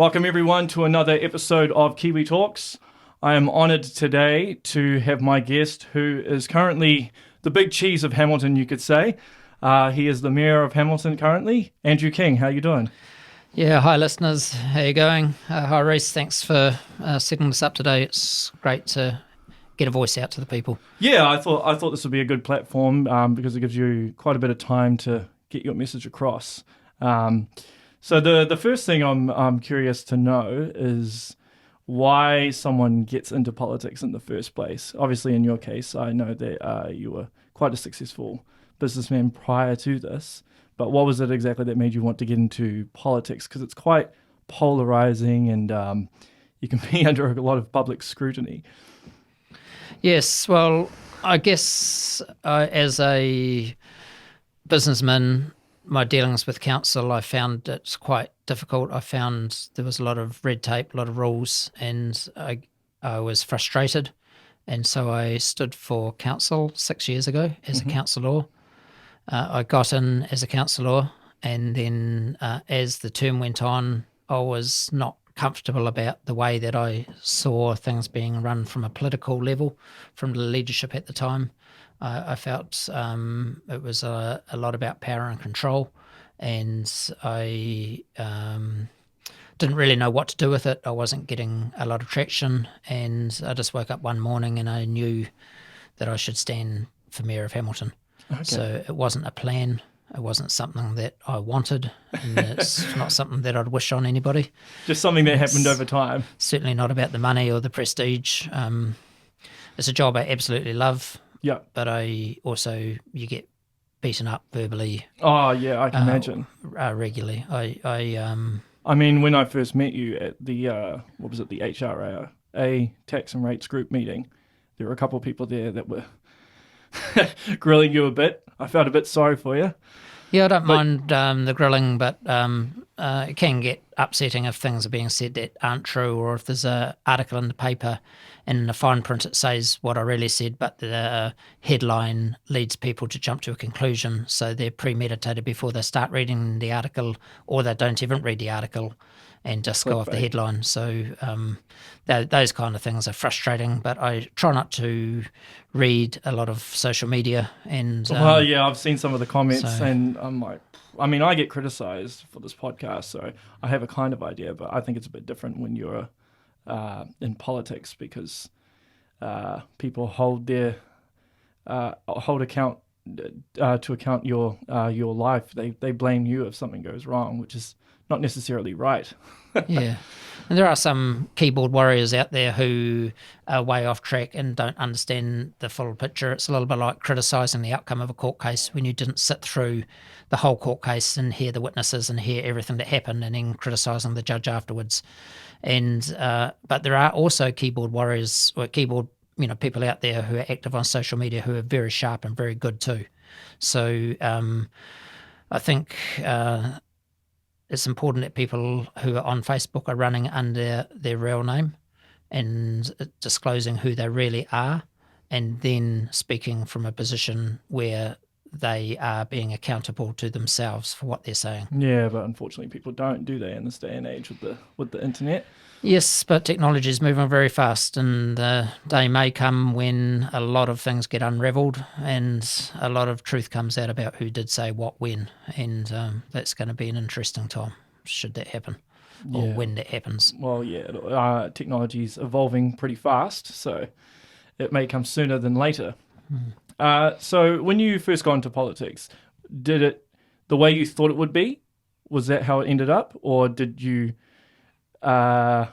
Welcome everyone to another episode of Kiwi Talks. I am honoured today to have my guest who is currently the big cheese of Hamilton, you could say. He is the Mayor of Hamilton currently. Andrew King, how you doing? Yeah, hi listeners, how you going? Hi Reece, thanks for setting this up today. It's great to get a voice out to the people. Yeah, I thought this would be a good platform because it gives you quite a bit of time to get your message across. So the first thing I'm curious to know is why someone gets into politics in the first place. Obviously, in your case, I know that you were quite a successful businessman prior to this, but what was it exactly that made you want to get into politics? Because it's quite polarizing and you can be under a lot of public scrutiny. Yes, well, I guess as a businessman, my dealings with council, I found it quite difficult. I found there was a lot of red tape, a lot of rules, and I was frustrated. And so I stood for council 6 years ago as a councillor. I got in as a councillor, and then as the term went on, I was not comfortable about the way that I saw things being run from a political level, from the leadership at the time. I felt it was a lot about power and control, and I didn't really know what to do with it. I wasn't getting a lot of traction, and I just woke up one morning and I knew that I should stand for Mayor of Hamilton. Okay. So it wasn't a plan. It wasn't something that I wanted, and it's not something that I'd wish on anybody. Just something that happened over time. Certainly not about the money or the prestige. It's a job I absolutely love. Yeah, but you get beaten up verbally. Oh yeah, I can imagine. Regularly. I mean, when I first met you at the the HRA Tax and Rates Group meeting, there were a couple of people there that were grilling you a bit. I felt a bit sorry for you. Yeah, I don't mind the grilling, but it can get upsetting if things are being said that aren't true, or if there's an article in the paper and in the fine print it says what I really said, but the headline leads people to jump to a conclusion, so they're premeditated before they start reading the article, or they don't even read the article and just go off the headline. So those kind of things are frustrating, but I try not to read a lot of social media. And well, yeah, I've seen some of the comments, and I'm like, I mean, I get criticised for this podcast, so I have a kind of idea, but I think it's a bit different when you're in politics, because people hold account to account your life. They blame you if something goes wrong, which is not necessarily right. Yeah. And there are some keyboard warriors out there who are way off track and don't understand the full picture. It's a little bit like criticising the outcome of a court case when you didn't sit through the whole court case and hear the witnesses and hear everything that happened, and then criticising the judge afterwards. And but there are also keyboard warriors or people out there who are active on social media who are very sharp and very good too. So I think it's important that people who are on Facebook are running under their real name and disclosing who they really are, and then speaking from a position where they are being accountable to themselves for what they're saying. Yeah, but unfortunately people don't, do they, in this day and age with the internet? Yes, but technology is moving very fast, and the day may come when a lot of things get unravelled and a lot of truth comes out about who did say what when, and that's going to be an interesting time, should that happen, or when that happens. Well, yeah, technology's evolving pretty fast, so it may come sooner than later. So when you first got into politics, did it the way you thought it would be? Was that how it ended up, or did you run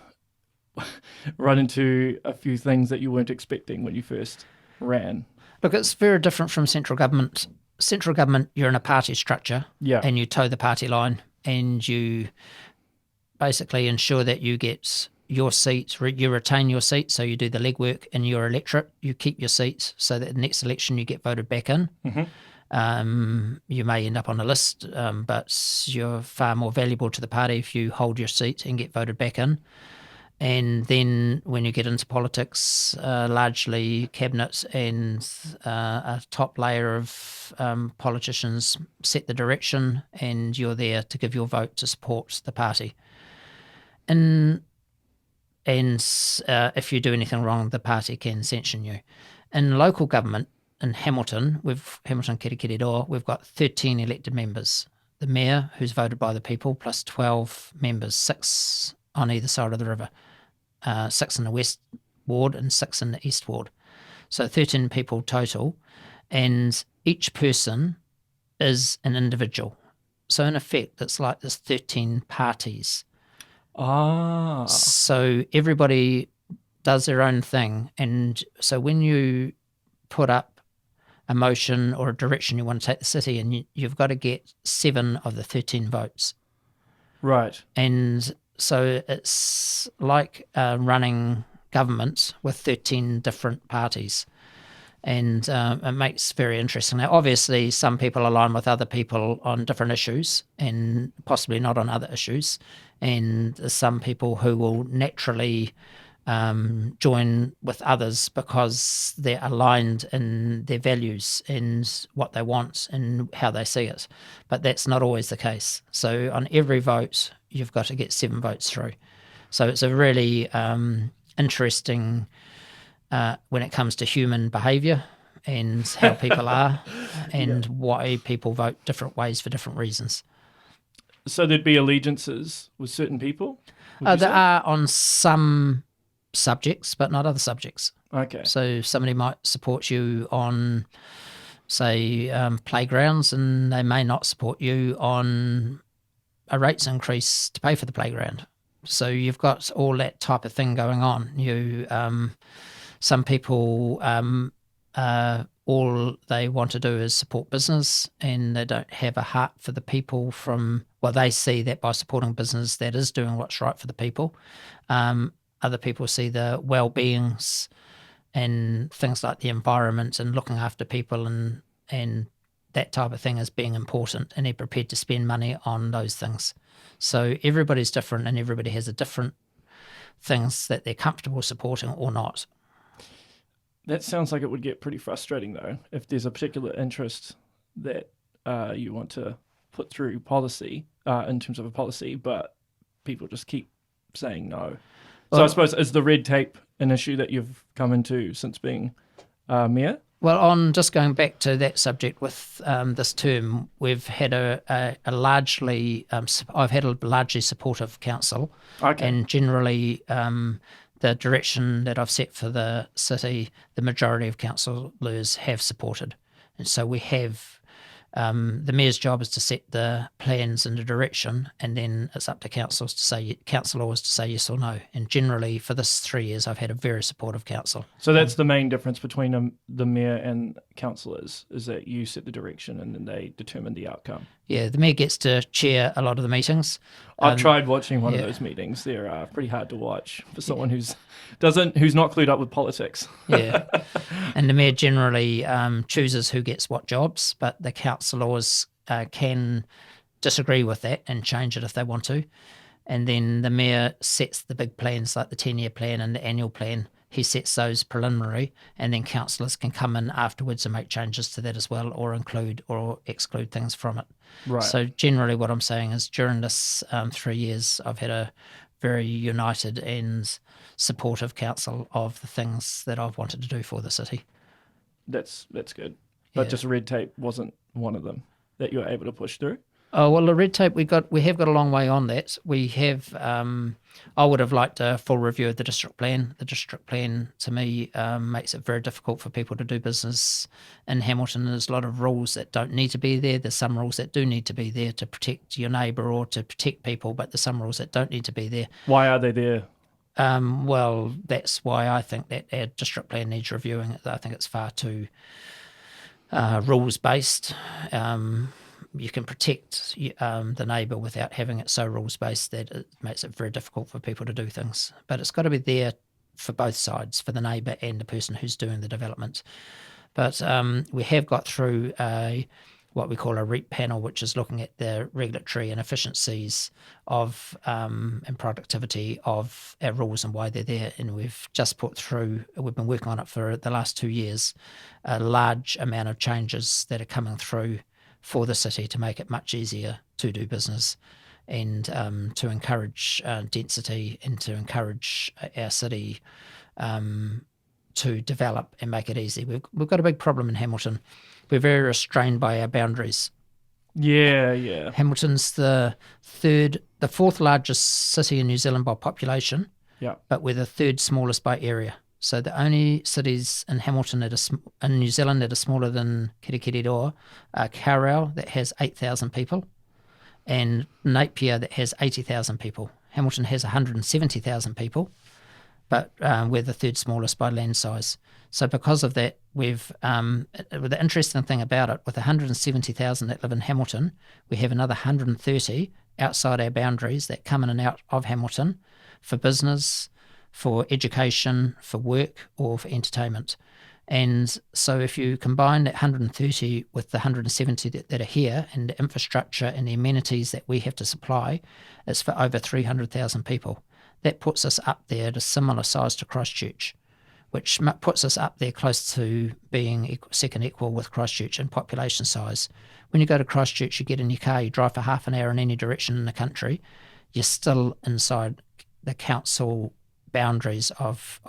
into a few things that you weren't expecting when you first ran? Look, it's very different from central government. Central government, you're in a party structure, and you toe the party line, and you basically ensure that you get your seat, you retain your seat, so you do the legwork in your electorate, you keep your seats so that the next election you get voted back in. You may end up on a list, but you're far more valuable to the party if you hold your seat and get voted back in. And then when you get into politics, largely cabinet and a top layer of politicians set the direction, and you're there to give your vote to support the party. and if you do anything wrong, the party can sanction you. In local government, in Hamilton, Kirikiriroa, we've got 13 elected members. The mayor, who's voted by the people, plus 12 members, 6 on either side of the river, 6 in the West Ward and 6 in the East Ward. So 13 people total, and each person is an individual. So in effect, it's like there's 13 parties. Ah. So everybody does their own thing. And so when you put up a motion or a direction you want to take the city, and you've got to get 7 of the 13 votes. Right. And so it's like running government with 13 different parties. And it makes very interesting. Now, obviously, some people align with other people on different issues and possibly not on other issues. And there's some people who will naturally join with others because they're aligned in their values and what they want and how they see it. But that's not always the case. So on every vote, you've got to get 7 votes through. So it's a really interesting when it comes to human behaviour and how people are and why people vote different ways for different reasons. So there'd be allegiances with certain people? There are on some subjects, but not other subjects. Okay. So somebody might support you on, say, playgrounds, and they may not support you on a rates increase to pay for the playground. So you've got all that type of thing going on. Some people, all they want to do is support business, and they don't have a heart for the people they see that by supporting business that is doing what's right for the people. Other people see the well-beings and things like the environment and looking after people and that type of thing as being important, and they're prepared to spend money on those things. So everybody's different, and everybody has a different things that they're comfortable supporting or not. That sounds like it would get pretty frustrating, though, if there's a particular interest that you want to put through policy in terms of a policy, but people just keep saying no. So I suppose, is the red tape an issue that you've come into since being mayor? Well, on just going back to that subject with this term, we've had a largely, I've had a largely supportive council, and generally the direction that I've set for the city, the majority of councillors have supported, and so we have. The mayor's job is to set the plans and the direction, and then it's up to councillors to say yes or no. And generally, for this 3 years, I've had a very supportive council. So that's the main difference between the mayor and councillors, is that you set the direction and then they determine the outcome. Yeah, the mayor gets to chair a lot of the meetings. I've tried watching one of those meetings. They're pretty hard to watch for someone who's not clued up with politics. Yeah, and the mayor generally chooses who gets what jobs, but the councillors can disagree with that and change it if they want to. And then the mayor sets the big plans like the 10-year plan and the annual plan. He sets those preliminary, and then councillors can come in afterwards and make changes to that as well, or include or exclude things from it. Right. So generally what I'm saying is during this 3 years, I've had a very united and supportive council of the things that I've wanted to do for the city. That's good. But just red tape wasn't one of them that you were able to push through? Oh, well, the red tape, we have got a long way on that. We have, I would have liked a full review of the district plan. The district plan, to me, makes it very difficult for people to do business in Hamilton. There's a lot of rules that don't need to be there. There's some rules that do need to be there to protect your neighbour or to protect people, but there's some rules that don't need to be there. Why are they there? Well, that's why I think that our district plan needs reviewing. I think it's far too rules-based. You can protect the neighbour without having it so rules-based that it makes it very difficult for people to do things. But it's got to be there for both sides, for the neighbour and the person who's doing the development. But we have got through what we call a REAP panel, which is looking at the regulatory and efficiencies of and productivity of our rules and why they're there. And we've just put through, we've been working on it for the last 2 years, a large amount of changes that are coming through for the city to make it much easier to do business. and to encourage density and to encourage our city to develop and make it easy. We've got a big problem in Hamilton. We're very restrained by our boundaries. Yeah. Hamilton's the fourth largest city in New Zealand by population, Yeah. but we're the third smallest by area. So the only cities in Hamilton in New Zealand that are smaller than Kirikiriroa are Kaurau, that has 8,000 people, and Napier, that has 80,000 people. Hamilton has 170,000 people, but we're the third smallest by land size. So because of that, the interesting thing about it, with 170,000 that live in Hamilton, we have another 130 outside our boundaries that come in and out of Hamilton for business, for education, for work, or for entertainment. And so if you combine that 130 with the 170 that are here, and the infrastructure and the amenities that we have to supply, it's for over 300,000 people. That puts us up there at a similar size to Christchurch, which puts us up there close to being second equal with Christchurch in population size. When you go to Christchurch, you get in your car, you drive for half an hour in any direction in the country, you're still inside the council boundaries of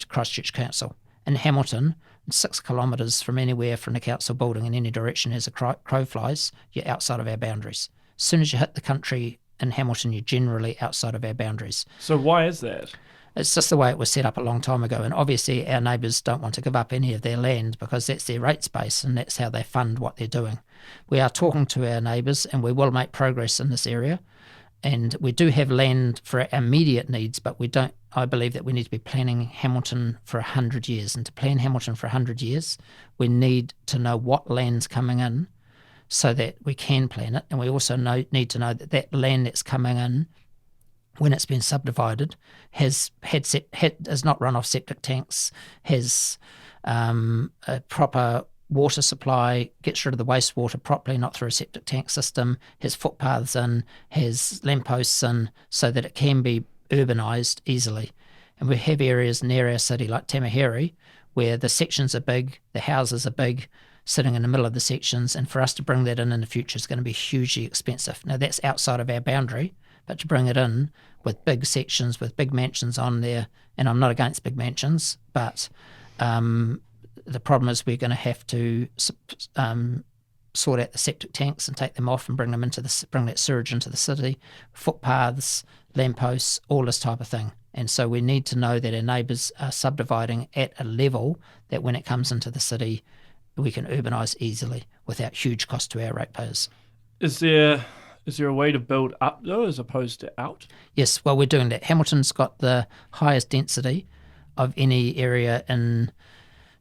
Christchurch Council. In Hamilton, 6 kilometres from anywhere from the council building in any direction as a crow flies, you're outside of our boundaries. As soon as you hit the country in Hamilton, you're generally outside of our boundaries. So why is that? It's just the way it was set up a long time ago. And obviously our neighbours don't want to give up any of their land because that's their rates base and that's how they fund what they're doing. We are talking to our neighbours and we will make progress in this area. And we do have land for our immediate needs, but I believe that we need to be planning Hamilton for 100 years. And to plan Hamilton for 100 years, we need to know what land's coming in so that we can plan it. And we also need to know that land that's coming in, when it's been subdivided, has does not run off septic tanks, has a proper water supply, gets rid of the wastewater properly, not through a septic tank system, has footpaths in, has lampposts in, so that it can be urbanised easily. And we have areas near our city like Tamahere where the sections are big, the houses are big, sitting in the middle of the sections, and for us to bring that in the future is going to be hugely expensive. Now that's outside of our boundary, but to bring it in with big sections, with big mansions on there, and I'm not against big mansions, but the problem is we're going to have to sort out the septic tanks and take them off and bring that sewage into the city, footpaths, lampposts, all this type of thing. And so we need to know that our neighbours are subdividing at a level that when it comes into the city, we can urbanise easily without huge cost to our ratepayers. Is there a way to build up though, as opposed to out? Yes, well, we're doing that. Hamilton's got the highest density of any area in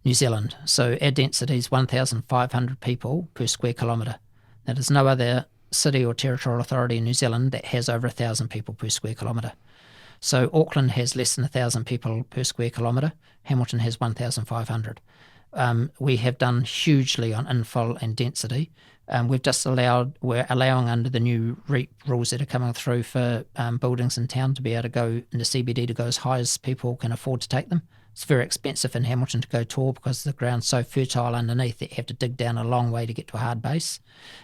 New Zealand. So our density is 1,500 people per square kilometre. Now, there's no other city or territorial authority in New Zealand that has over 1,000 people per square kilometre. So Auckland has less than 1,000 people per square kilometre. Hamilton has 1,500. We have done hugely on infill and density. We're allowing under the new REAP rules that are coming through for buildings in town to be able to go in the CBD to go as high as people can afford to take them. It's very expensive in Hamilton to go tall because the ground's so fertile underneath that you have to dig down a long way to get to a hard base.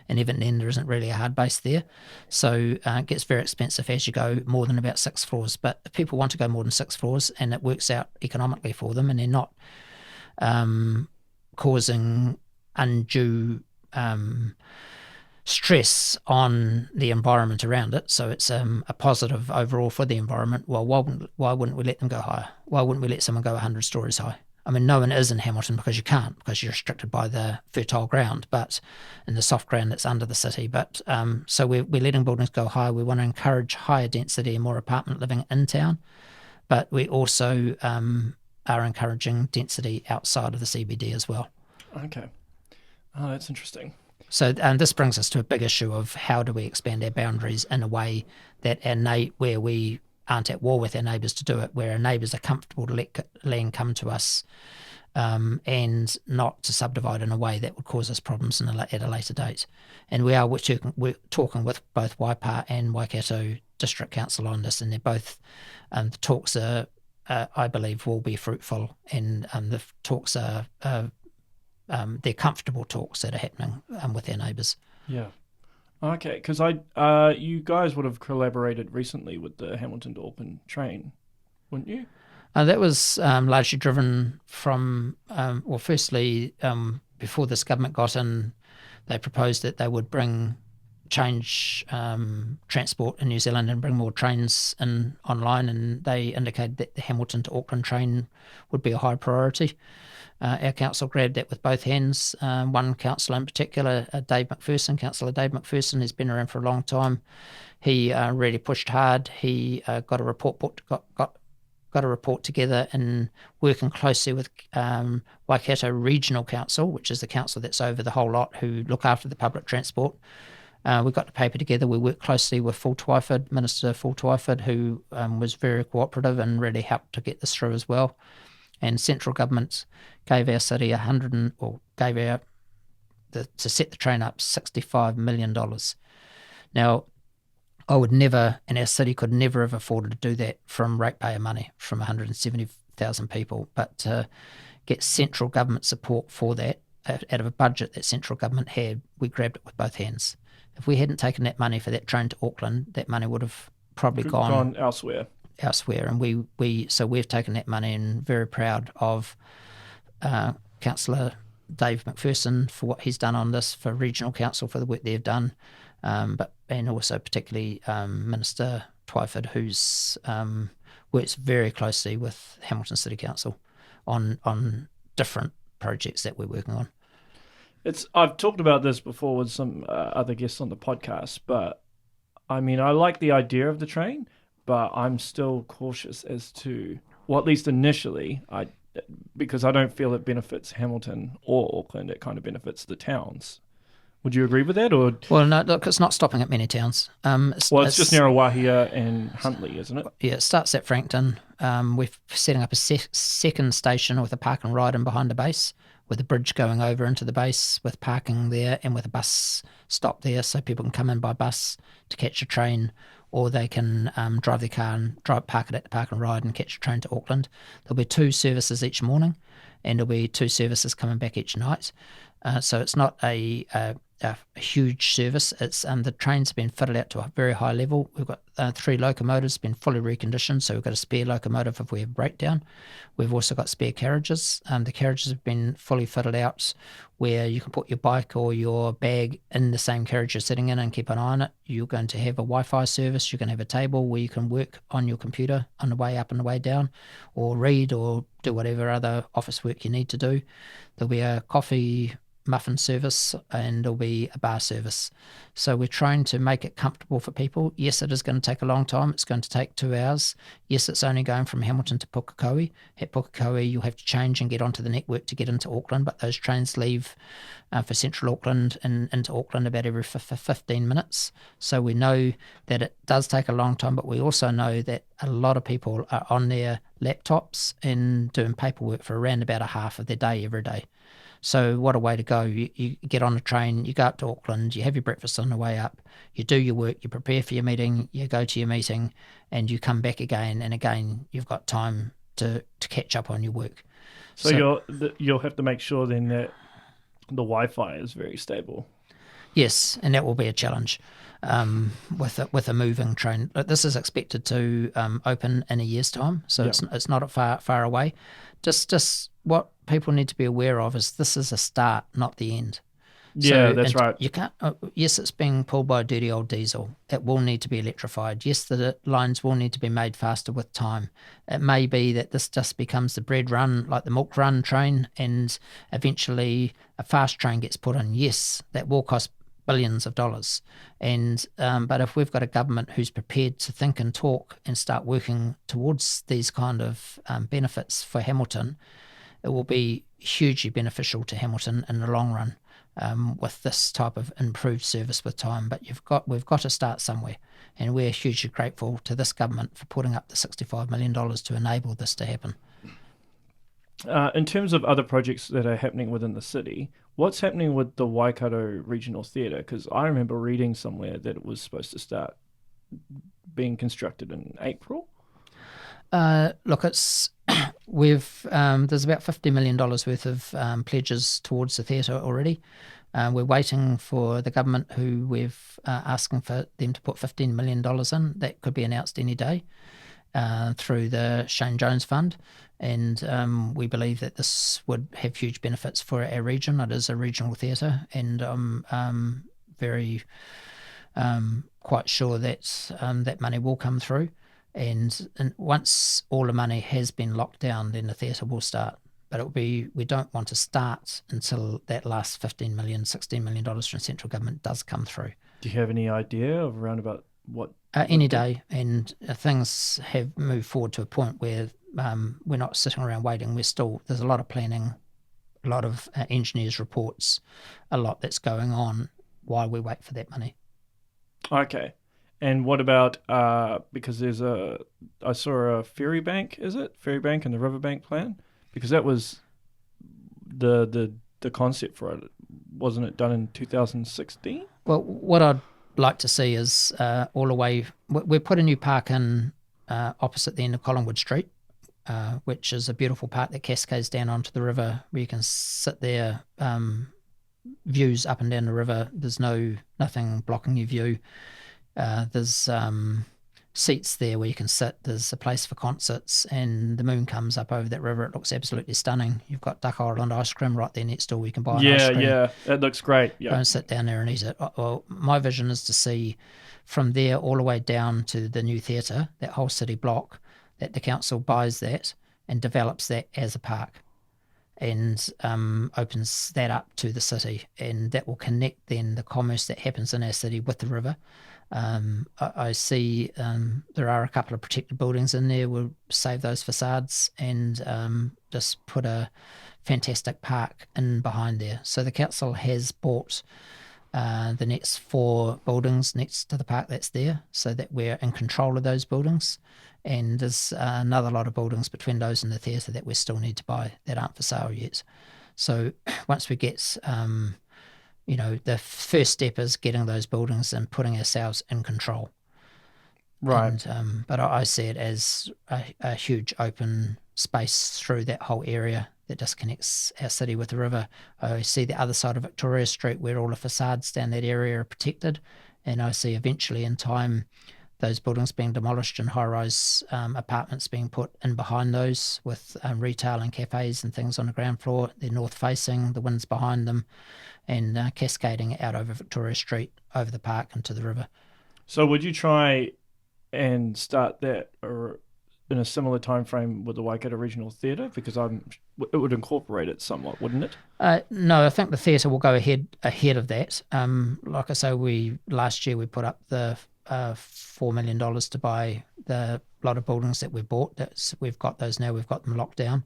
And even then, there isn't really a hard base there. So it gets very expensive as you go more than about 6 floors. But if people want to go more than 6 floors and it works out economically for them and they're not causing undue stress on the environment around it, so it's a positive overall for the environment, well, why wouldn't we let them go higher? Why wouldn't we let someone go 100 stories high? I mean, no one is in Hamilton because you can't, because you're restricted by the fertile ground, but in the soft ground that's under the city. But so we're letting buildings go higher. We want to encourage higher density and more apartment living in town, but we also are encouraging density outside of the CBD as well. Okay. Oh, that's interesting. So this brings us to a big issue of how do we expand our boundaries in a way that where we aren't at war with our neighbours to do it, where our neighbours are comfortable to let land come to us and not to subdivide in a way that would cause us problems at a later date. And we're talking with both Waipa and Waikato District Council on this, and they're both, the talks are, I believe, will be fruitful, and the talks are they're comfortable talks that are happening with their neighbours. Yeah. Okay, because you guys would have collaborated recently with the Hamilton to Auckland train, wouldn't you? That was largely driven from, well, firstly, before this government got in, they proposed that they would change transport in New Zealand and bring more trains in online, and they indicated that the Hamilton to Auckland train would be a high priority. Our council grabbed that with both hands. One councillor in particular, Councillor Dave McPherson, has been around for a long time. He really pushed hard. He got a report together and working closely with Waikato Regional Council, which is the council that's over the whole lot, who look after the public transport. We got the paper together. We worked closely with Minister Full Twyford, who was very cooperative and really helped to get this through as well. And central government gave our city to set the train up $65 million. Now, I would never, and our city could never have afforded to do that from ratepayer money from 170,000 people, but to get central government support for that out of a budget that central government had, we grabbed it with both hands. If we hadn't taken that money for that train to Auckland, that money would have probably gone elsewhere. And we've taken that money, and very proud of Councillor Dave McPherson for what he's done on this, for Regional Council for the work they've done, and also particularly Minister Twyford, who's works very closely with Hamilton City Council on different projects that we're working on. I've talked about this before with some other guests on the podcast, but I mean, I like the idea of the train, but I'm still cautious as to, well, at least initially, because I don't feel it benefits Hamilton or Auckland. It kind of benefits the towns. Would you agree with that? Or well, no, look, it's not stopping at many towns. It's just near Wahia and Huntly, isn't it? Yeah, it starts at Frankton. We're setting up a second station with a park and ride in behind the base, with a bridge going over into the base, with parking there, and with a bus stop there, so people can come in by bus to catch a train, or they can drive their car and park it at the park and ride and catch a train to Auckland. There'll be 2 services each morning, and there'll be 2 services coming back each night. So it's not a huge service. It's the trains have been fitted out to a very high level. We've got 3 locomotives been fully reconditioned, so we've got a spare locomotive if we have a breakdown. We've also got spare carriages. The carriages have been fully fitted out where you can put your bike or your bag in the same carriage you're sitting in and keep an eye on it. You're going to have a Wi-Fi service. You're going to have a table where you can work on your computer on the way up and the way down, or read or do whatever other office work you need to do. There'll be a coffee muffin service, and there'll be a bar service. So we're trying to make it comfortable for people. Yes, it is going to take a long time. It's going to take 2 hours. Yes, it's only going from Hamilton to Peacocke. At Peacocke, you'll have to change and get onto the network to get into Auckland, but those trains leave for central Auckland and into Auckland about every 15 minutes. So we know that it does take a long time, but we also know that a lot of people are on their laptops and doing paperwork for around about a half of their day every day. So what a way to go. You get on a train, you go up to Auckland, you have your breakfast on the way up, you do your work, you prepare for your meeting, you go to your meeting, and you come back again, and again you've got time to catch up on your work. So you'll have to make sure then that the Wi-Fi is very stable. Yes, and that will be a challenge with a moving train. This is expected to open in a year's time, so it's not far away. Just what people need to be aware of is this is a start, not the end. Yeah, that's right. You can't. Yes, it's being pulled by a dirty old diesel. It will need to be electrified. Yes, the lines will need to be made faster with time. It may be that this just becomes the bread run, like the milk run train, and eventually a fast train gets put in. Yes, that will cost billions of dollars. And but if we've got a government who's prepared to think and talk and start working towards these kind of benefits for Hamilton, it will be hugely beneficial to Hamilton in the long run with this type of improved service with time. But we've got to start somewhere, and we're hugely grateful to this government for putting up the $65 million to enable this to happen. In terms of other projects that are happening within the city, what's happening with the Waikato Regional Theatre? Because I remember reading somewhere that it was supposed to start being constructed in April. Look, it's We've there's about $50 million worth of pledges towards the theatre already. We're waiting for the government, who we've asking for them to put $15 million in. That could be announced any day through the Shane Jones Fund. And we believe that this would have huge benefits for our region. It is a regional theatre, and I'm very quite sure that that money will come through. And once all the money has been locked down, then the theatre will start. But it'll be, we don't want to start until that last $15 million, $16 million from central government does come through. Do you have any idea of around about what? Any day, and things have moved forward to a point where we're not sitting around waiting. There's a lot of planning, a lot of engineers' reports, a lot that's going on while we wait for that money. Okay. And what about, because I saw a Ferrybank, is it? Ferrybank and the Riverbank plan? Because that was the concept for it. Wasn't it done in 2016? Well, what I'd like to see is all the way, we put a new park in opposite the end of Collingwood Street, which is a beautiful park that cascades down onto the river, where you can sit there, views up and down the river. There's nothing blocking your view. There's seats there where you can sit. There's a place for concerts, and the moon comes up over that river. It looks absolutely stunning. You've got Duck Island ice cream right there next door where you can buy an ice cream. Yeah, it looks great. Yeah. Go and sit down there and eat it. Well, my vision is to see from there all the way down to the new theatre, that whole city block, that the council buys that and develops that as a park, and opens that up to the city, and that will connect then the commerce that happens in our city with the river. I see there are a couple of protected buildings in there. We'll save those facades and just put a fantastic park in behind there. So the council has bought the next 4 buildings next to the park that's there, so that we're in control of those buildings. And there's another lot of buildings between those and the theatre that we still need to buy that aren't for sale yet. So once we get the first step is getting those buildings and putting ourselves in control. Right. And, but I see it as a huge open space through that whole area that just connects our city with the river. I see the other side of Victoria Street, where all the facades down that area are protected, and I see eventually in time those buildings being demolished and high-rise apartments being put in behind those, with retail and cafes and things on the ground floor. They're north-facing, the wind's behind them, and cascading out over Victoria Street, over the park into the river. So would you try and start that in a similar time frame with the Waikato Regional Theatre? Because it would incorporate it somewhat, wouldn't it? No, I think the theatre will go ahead of that. Like I say, last year we put up the $4 million to buy the lot of buildings that we bought. We've got those now. We've got them locked down.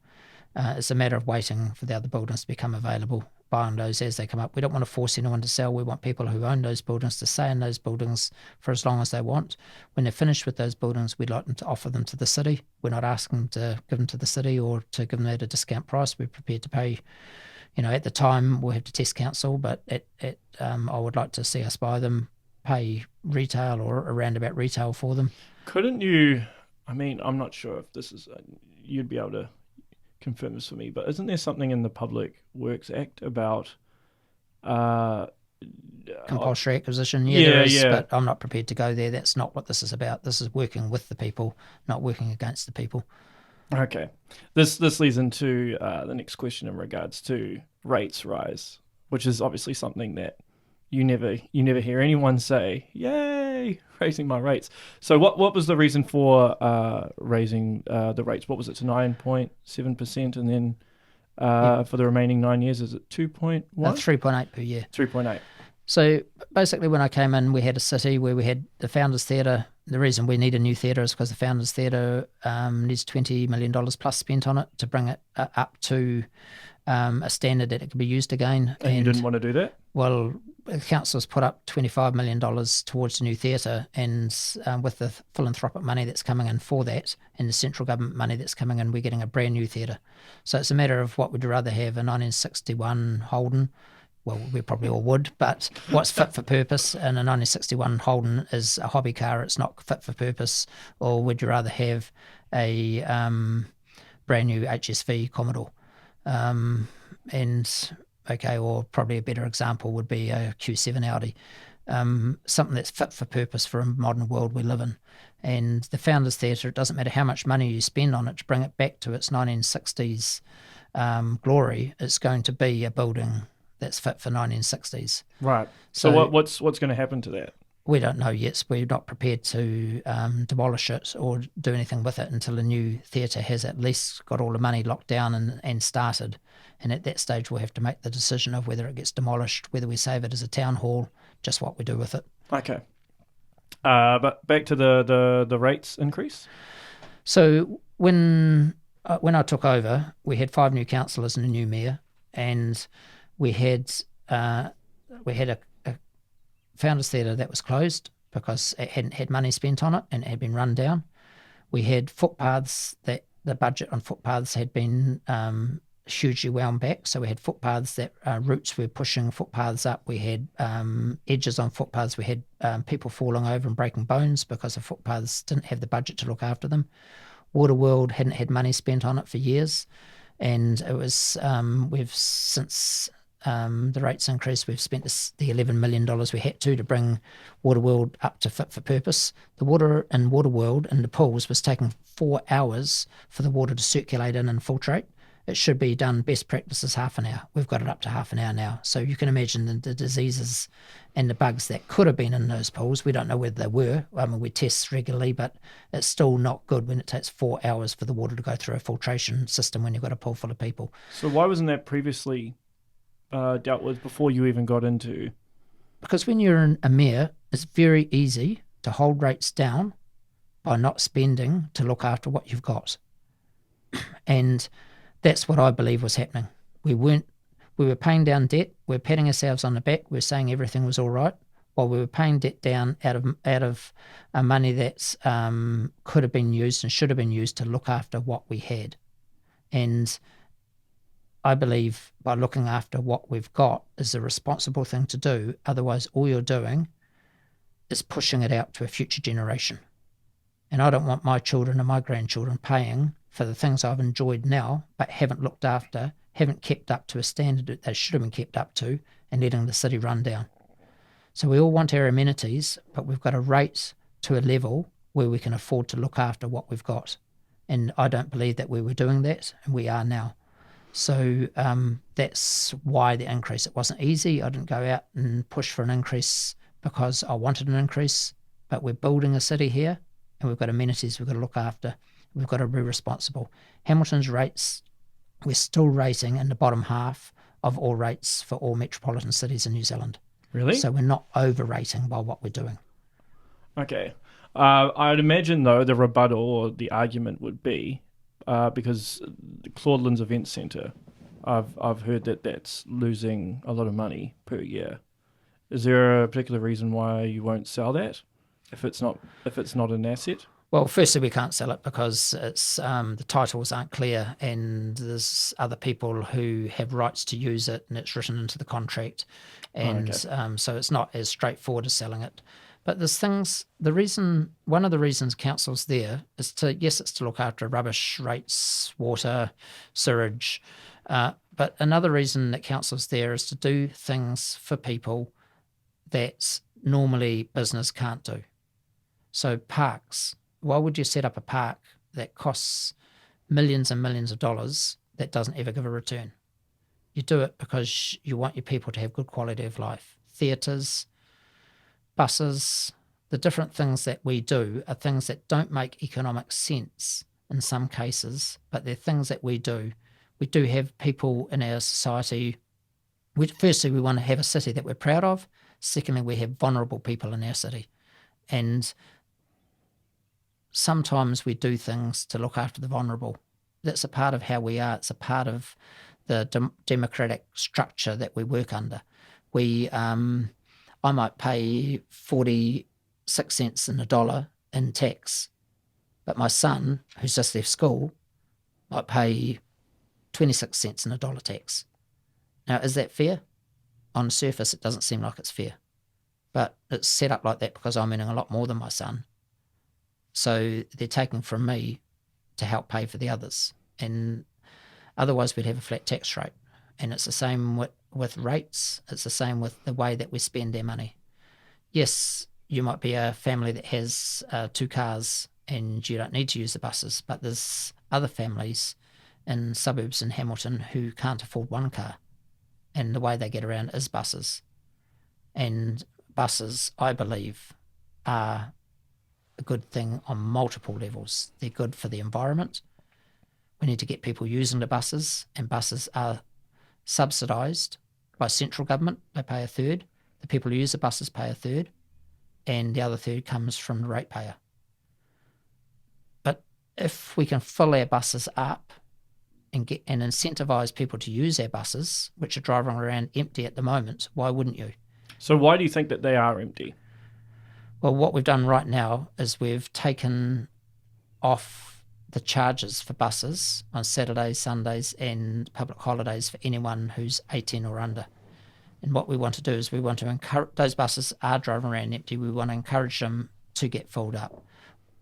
It's a matter of waiting for the other buildings to become available, buying those as they come up. We don't want to force anyone to sell. We want people who own those buildings to stay in those buildings for as long as they want. When they're finished with those buildings, we'd like them to offer them to the city. We're not asking them to give them to the city or to give them at a discount price. We're prepared to pay. At the time we'll have to test council, but I would like to see us buy them, pay retail or around about retail for them. Couldn't you, I'm not sure if this is, you'd be able to confirm this for me, but isn't there something in the Public Works Act about compulsory acquisition? There is, but I'm not prepared to go there. That's not what this is about. This is working with the people, not working against the people. Okay. This leads into the next question in regards to rates rise, which is obviously something that you never hear anyone say, "Yay, raising my rates." So what was the reason for raising the rates? What was it, to 9.7%, and then for the remaining 9 years, is it 2.1? 3.8 per year. 3.8. So basically, when I came in, we had a city where we had the Founders Theatre. The reason we need a new theatre is because the Founders Theatre needs $20 million plus spent on it to bring it up to a standard that it can be used again. And you didn't want to do that? Well, the council's put up $25 million towards the new theatre, and with the philanthropic money that's coming in for that, and the central government money that's coming in, we're getting a brand new theatre. So it's a matter of what we'd rather have, a 1961 Holden. Well, we probably all would, but what's fit for purpose? And a 1961 Holden is a hobby car. It's not fit for purpose. Or would you rather have a brand new HSV Commodore. Or probably a better example would be a Q7 Audi, something that's fit for purpose for a modern world we live in. And the Founders Theatre, it doesn't matter how much money you spend on it to bring it back to its 1960s glory, it's going to be a building that's fit for 1960s. Right. So what's going to happen to that? We don't know yet. We're not prepared to demolish it or do anything with it until a new theatre has at least got all the money locked down and started. And at that stage, we'll have to make the decision of whether it gets demolished, whether we save it as a town hall, just what we do with it. Okay. But back to the rates increase. So when I took over, we had 5 new councillors and a new mayor, and we had a Founders Theatre that was closed because it hadn't had money spent on it and it had been run down. We had footpaths that the budget on footpaths had been hugely wound back. So we had footpaths that roots were pushing footpaths up. We had edges on footpaths. We had people falling over and breaking bones because the footpaths didn't have the budget to look after them. Waterworld hadn't had money spent on it for years, and it was we've since the rates increased, we've spent the $11 million we had to bring Waterworld up to fit for purpose. The water in Waterworld in the pools was taking 4 hours for the water to circulate in and filtrate. It should be done, best practice is half an hour. We've got it up to half an hour now. So you can imagine the diseases and the bugs that could have been in those pools. We don't know whether they were. I mean, we test regularly, but it's still not good when it takes 4 hours for the water to go through a filtration system when you've got a pool full of people. So why wasn't that previously dealt with before you even got into? Because when you're a mayor, it's very easy to hold rates down by not spending to look after what you've got. And that's what I believe was happening. We were paying down debt. We're patting ourselves on the back. We're saying everything was all right, while we were paying debt down out of money that could have been used and should have been used to look after what we had. And I believe by looking after what we've got is the responsible thing to do. Otherwise, all you're doing is pushing it out to a future generation. And I don't want my children and my grandchildren paying for the things I've enjoyed now, but haven't looked after, haven't kept up to a standard that they should have been kept up to, and letting the city run down. So we all want our amenities, but we've got to rate to a level where we can afford to look after what we've got. And I don't believe that we were doing that, and we are now. So that's why the increase. It wasn't easy. I didn't go out and push for an increase because I wanted an increase, but we're building a city here, and we've got amenities we've got to look after. We've got to be responsible. Hamilton's rates, we're still rating in the bottom half of all rates for all metropolitan cities in New Zealand. Really? So we're not overrating by what we're doing. Okay. I'd imagine, though, the rebuttal or the argument would be because the Claudelands Event Centre, I've heard that that's losing a lot of money per year. Is there a particular reason why you won't sell that if it's not an asset? Well, firstly, we can't sell it because it's the titles aren't clear, and there's other people who have rights to use it, and it's written into the contract, and so it's not as straightforward as selling it. But there's things. One of the reasons council's there is it's to look after rubbish rates, water, sewage, but another reason that council's there is to do things for people that normally business can't do. So parks. Why would you set up a park that costs millions and millions of dollars that doesn't ever give a return? You do it because you want your people to have good quality of life. Theatres, buses, the different things that we do are things that don't make economic sense in some cases, but they're things that we do. We do have people in our society. Firstly, we want to have a city that we're proud of. Secondly, we have vulnerable people in our city. And sometimes we do things to look after the vulnerable. That's a part of how we are. It's a part of the democratic structure that we work under. I might pay 46 cents in a dollar in tax, but my son, who's just left school, might pay 26 cents in a dollar tax. Now, is that fair? On the surface, it doesn't seem like it's fair, but it's set up like that because I'm earning a lot more than my son. So they're taking from me to help pay for the others. And otherwise we'd have a flat tax rate. And it's the same with rates. It's the same with the way that we spend our money. Yes, you might be a family that has 2 cars and you don't need to use the buses, but there's other families in suburbs in Hamilton who can't afford 1 car, and the way they get around is buses. And buses, I believe, are a good thing on multiple levels. They're good for the environment. We need to get people using the buses, and buses are subsidised by central government. They pay 1/3. The people who use the buses pay 1/3, and the other 1/3 comes from the ratepayer. But if we can fill our buses up and incentivise people to use our buses, which are driving around empty at the moment, why wouldn't you? So why do you think that they are empty? Well, what we've done right now is we've taken off the charges for buses on Saturdays, Sundays and public holidays for anyone who's 18 or under. And what we want to do is we want to encourage, those buses are driving around empty, we want to encourage them to get filled up.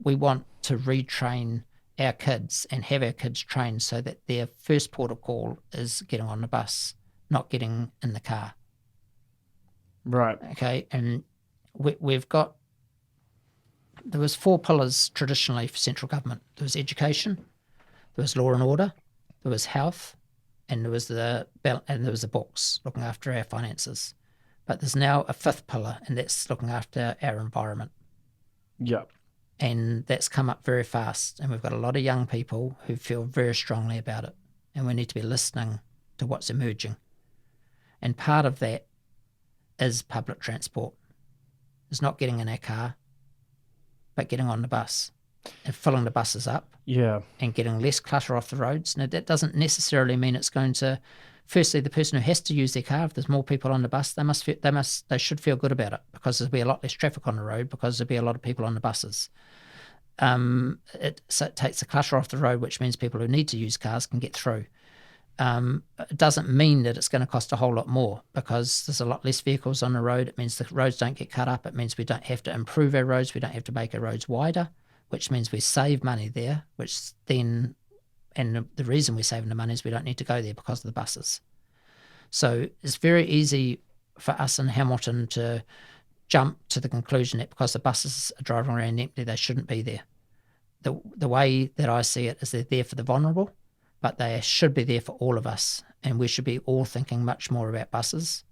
We want to retrain our kids and have our kids trained so that their first port of call is getting on the bus, not getting in the car. Right. Okay, and there was 4 pillars traditionally for central government. There was education, there was law and order, there was health, and there was the books, looking after our finances. But there's now a 5th pillar, and that's looking after our environment. Yeah. And that's come up very fast, and we've got a lot of young people who feel very strongly about it, and we need to be listening to what's emerging. And part of that is public transport. It's not getting in our car, but getting on the bus and filling the buses up. Yeah. And getting less clutter off the roads. Now, that doesn't necessarily mean it's going to, firstly, the person who has to use their car, if there's more people on the bus, they should feel good about it, because there'll be a lot less traffic on the road, because there'll be a lot of people on the buses. It takes the clutter off the road, which means people who need to use cars can get through. It doesn't mean that it's going to cost a whole lot more, because there's a lot less vehicles on the road. It means the roads don't get cut up. It means we don't have to improve our roads. We don't have to make our roads wider, which means we save money there, and the reason we're saving the money is we don't need to go there because of the buses. So it's very easy for us in Hamilton to jump to the conclusion that because the buses are driving around empty, they shouldn't be there. The way that I see it is they're there for the vulnerable, but they should be there for all of us, and we should be all thinking much more about buses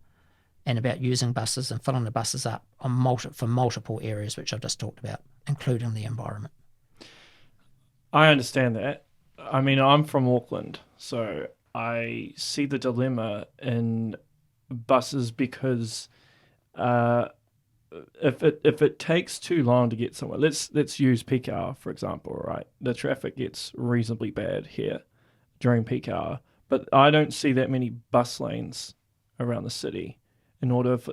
and about using buses and filling the buses up for multiple areas, which I've just talked about, including the environment. I understand that. I mean, I'm from Auckland, so I see the dilemma in buses, because if it takes too long to get somewhere, let's use peak hour, for example, right? The traffic gets reasonably bad here during peak hour, but I don't see that many bus lanes around the city.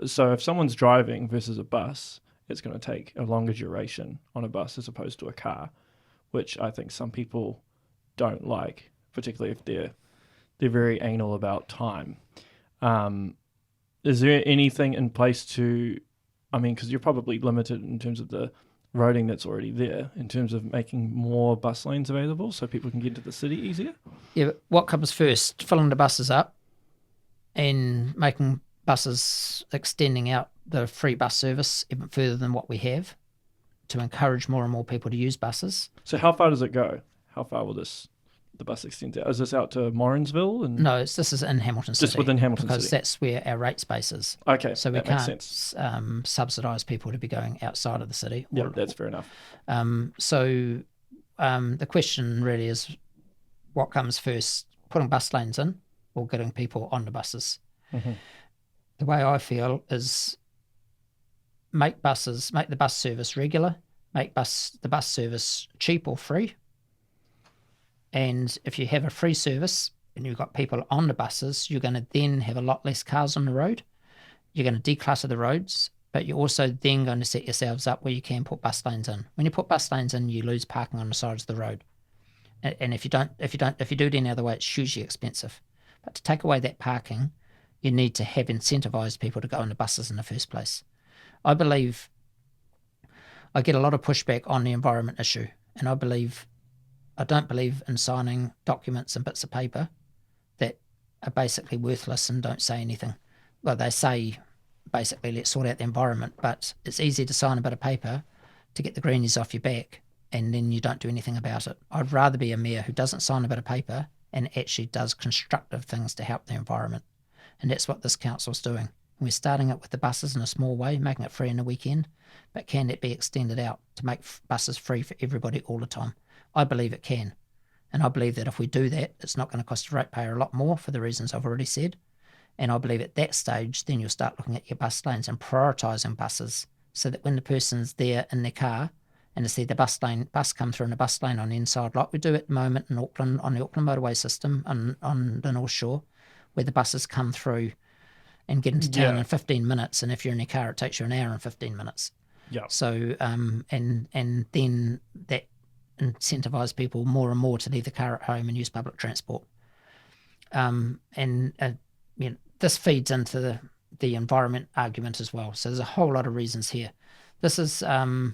So if someone's driving versus a bus, it's going to take a longer duration on a bus as opposed to a car, which I think some people don't like, particularly if they're very anal about time. Is there anything in place to, I mean, because you're probably limited in terms of the roading that's already there, in terms of making more bus lanes available so people can get into the city easier? Yeah, but what comes first? Filling the buses up and making buses, extending out the free bus service even further than what we have to encourage more and more people to use buses. So how far does it go? How far will the bus extend out? Is this out to Morrinsville? No, this is in Hamilton City. Just within Hamilton because City? That's where our rate space is. Okay, so we that can't makes sense. Subsidise people to be going outside of the city. Yeah, that's fair enough. So the question really is, what comes first, putting bus lanes in or getting people on the buses? Mm-hmm. The way I feel is make the bus service regular, make the bus service cheap or free. And if you have a free service and you've got people on the buses, you're going to then have a lot less cars on the road. You're going to declutter the roads, but you're also then going to set yourselves up where you can put bus lanes in. When you put bus lanes in, you lose parking on the sides of the road. And if you do it any other way, it's hugely expensive. But to take away that parking, you need to have incentivised people to go on the buses in the first place. I believe I get a lot of pushback on the environment issue, and I believe I don't believe in signing documents and bits of paper that are basically worthless and don't say anything. Well, they say basically let's sort out the environment, but it's easy to sign a bit of paper to get the greenies off your back and then you don't do anything about it. I'd rather be a mayor who doesn't sign a bit of paper and actually does constructive things to help the environment. And that's what this council's doing. We're starting it with the buses in a small way, making it free in the weekend, but can it be extended out to make buses free for everybody all the time? I believe it can. And I believe that if we do that, it's not going to cost the ratepayer a lot more for the reasons I've already said. And I believe at that stage, then you'll start looking at your bus lanes and prioritising buses so that when the person's there in their car and they see the bus come through in a bus lane on the inside, like we do at the moment in Auckland, on the Auckland motorway system on the North Shore, where the buses come through and get into town in 15 minutes. And if you're in your car, it takes you an hour and 15 minutes. Yeah. So, and then that incentivise people more and more to leave the car at home and use public transport. This feeds into the environment argument as well. So there's a whole lot of reasons here. This is a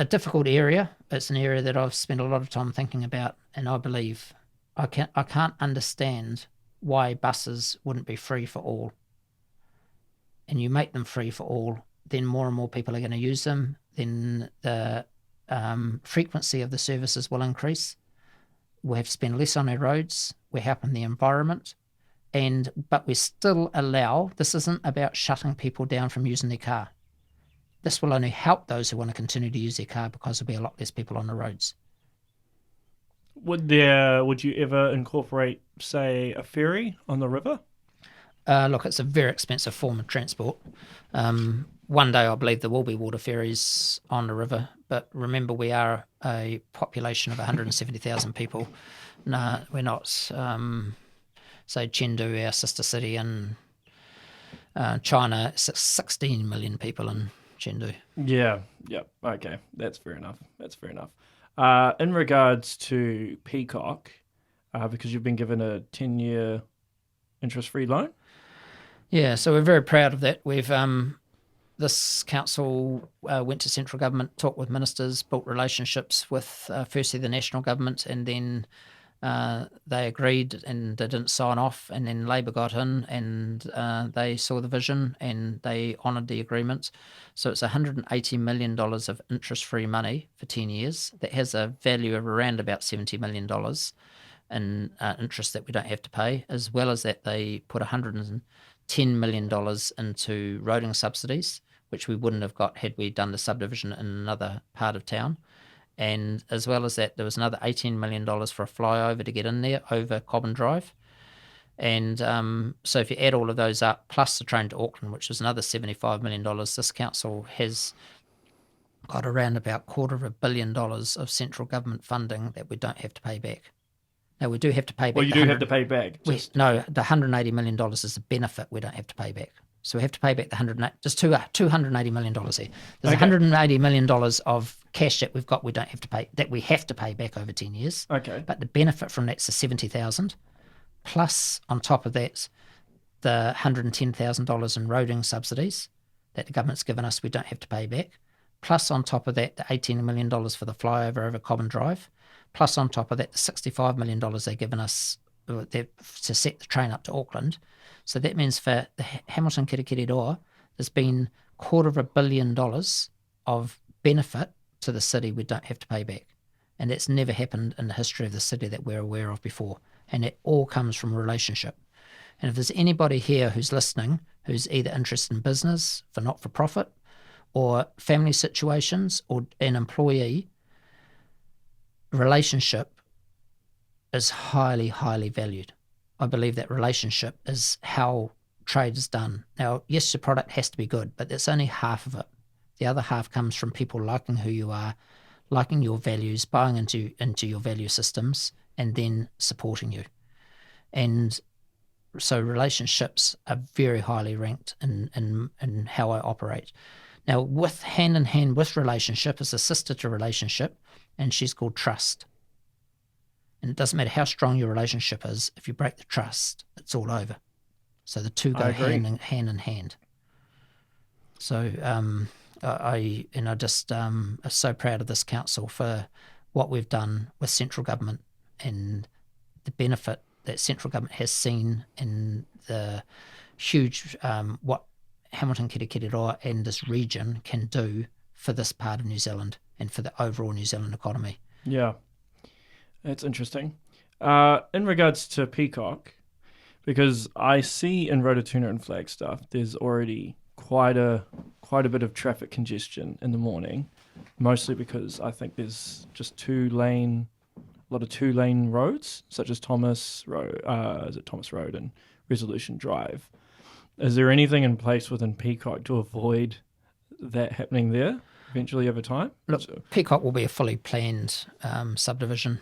difficult area. It's an area that I've spent a lot of time thinking about, and I believe I can't understand why buses wouldn't be free for all. And you make them free for all, then more and more people are going to use them. Then the frequency of the services will increase. We have to spend less on our roads. We're helping the environment. But we still allow, this isn't about shutting people down from using their car. This will only help those who want to continue to use their car because there'll be a lot less people on the roads. Would you ever incorporate, say, a ferry on the river? Look, it's a very expensive form of transport. One day I believe there will be water ferries on the river, but remember we are a population of 170,000 people. No, we're not, say Chengdu, our sister city in China, 16 million people in Chengdu. Yeah, okay, that's fair enough. In regards to Peacocke, because you've been given a 10-year interest-free loan? Yeah, so we're very proud of that. We've this council went to central government, talked with ministers, built relationships with firstly the national government, and then they agreed and they didn't sign off, and then Labor got in and they saw the vision and they honoured the agreement. So it's $180 million of interest-free money for 10 years. That has a value of around about $70 million in interest that we don't have to pay. As well as that, they put $110 million into roading subsidies, which we wouldn't have got had we done the subdivision in another part of town. And as well as that, there was another $18 million for a flyover to get in there over Cobham Drive. And so if you add all of those up, plus the train to Auckland, which was another $75 million, this council has got around about $250 million of central government funding that we don't have to pay back. Now, we do have to pay back. Well, you do have to pay back. No, the $180 million is the benefit we don't have to pay back. So we have to pay back the $280 million here. There's $180 million of cash that we've got we have to pay back over 10 years. Okay. But the benefit from that's the $70,000, plus on top of that, the $110,000 in roading subsidies that the government's given us we don't have to pay back, plus on top of that the $18 million for the flyover over Cobham Drive, plus on top of that the $65 million they've given us to set the train up to Auckland. So that means for the Hamilton Kirikiriroa, there's been $250 million of benefit to the city we don't have to pay back. And that's never happened in the history of the city that we're aware of before. And it all comes from a relationship. And if there's anybody here who's listening who's either interested in business, for not-for-profit, or family situations, or an employee, relationship is highly, highly valued. I believe that relationship is how trade is done. Now, yes, your product has to be good, but that's only half of it. The other half comes from people liking who you are, liking your values, buying into your value systems, and then supporting you. And so relationships are very highly ranked in how I operate. Now, with hand in hand with relationship is a sister to relationship, and she's called trust. And it doesn't matter how strong your relationship is, if you break the trust, it's all over. So the two go hand in hand. So I am so proud of this council for what we've done with central government and the benefit that central government has seen in the huge what Hamilton, Kirikiriroa and this region can do for this part of New Zealand and for the overall New Zealand economy. Yeah, that's interesting. In regards to Peacocke, because I see in Rototuna and Flagstaff, there's already quite a bit of traffic congestion in the morning, mostly because I think there's just a lot of two-lane roads, such as Thomas Road, Thomas Road and Resolution Drive. Is there anything in place within Peacocke to avoid that happening there eventually over time? Look, Peacocke will be a fully planned subdivision.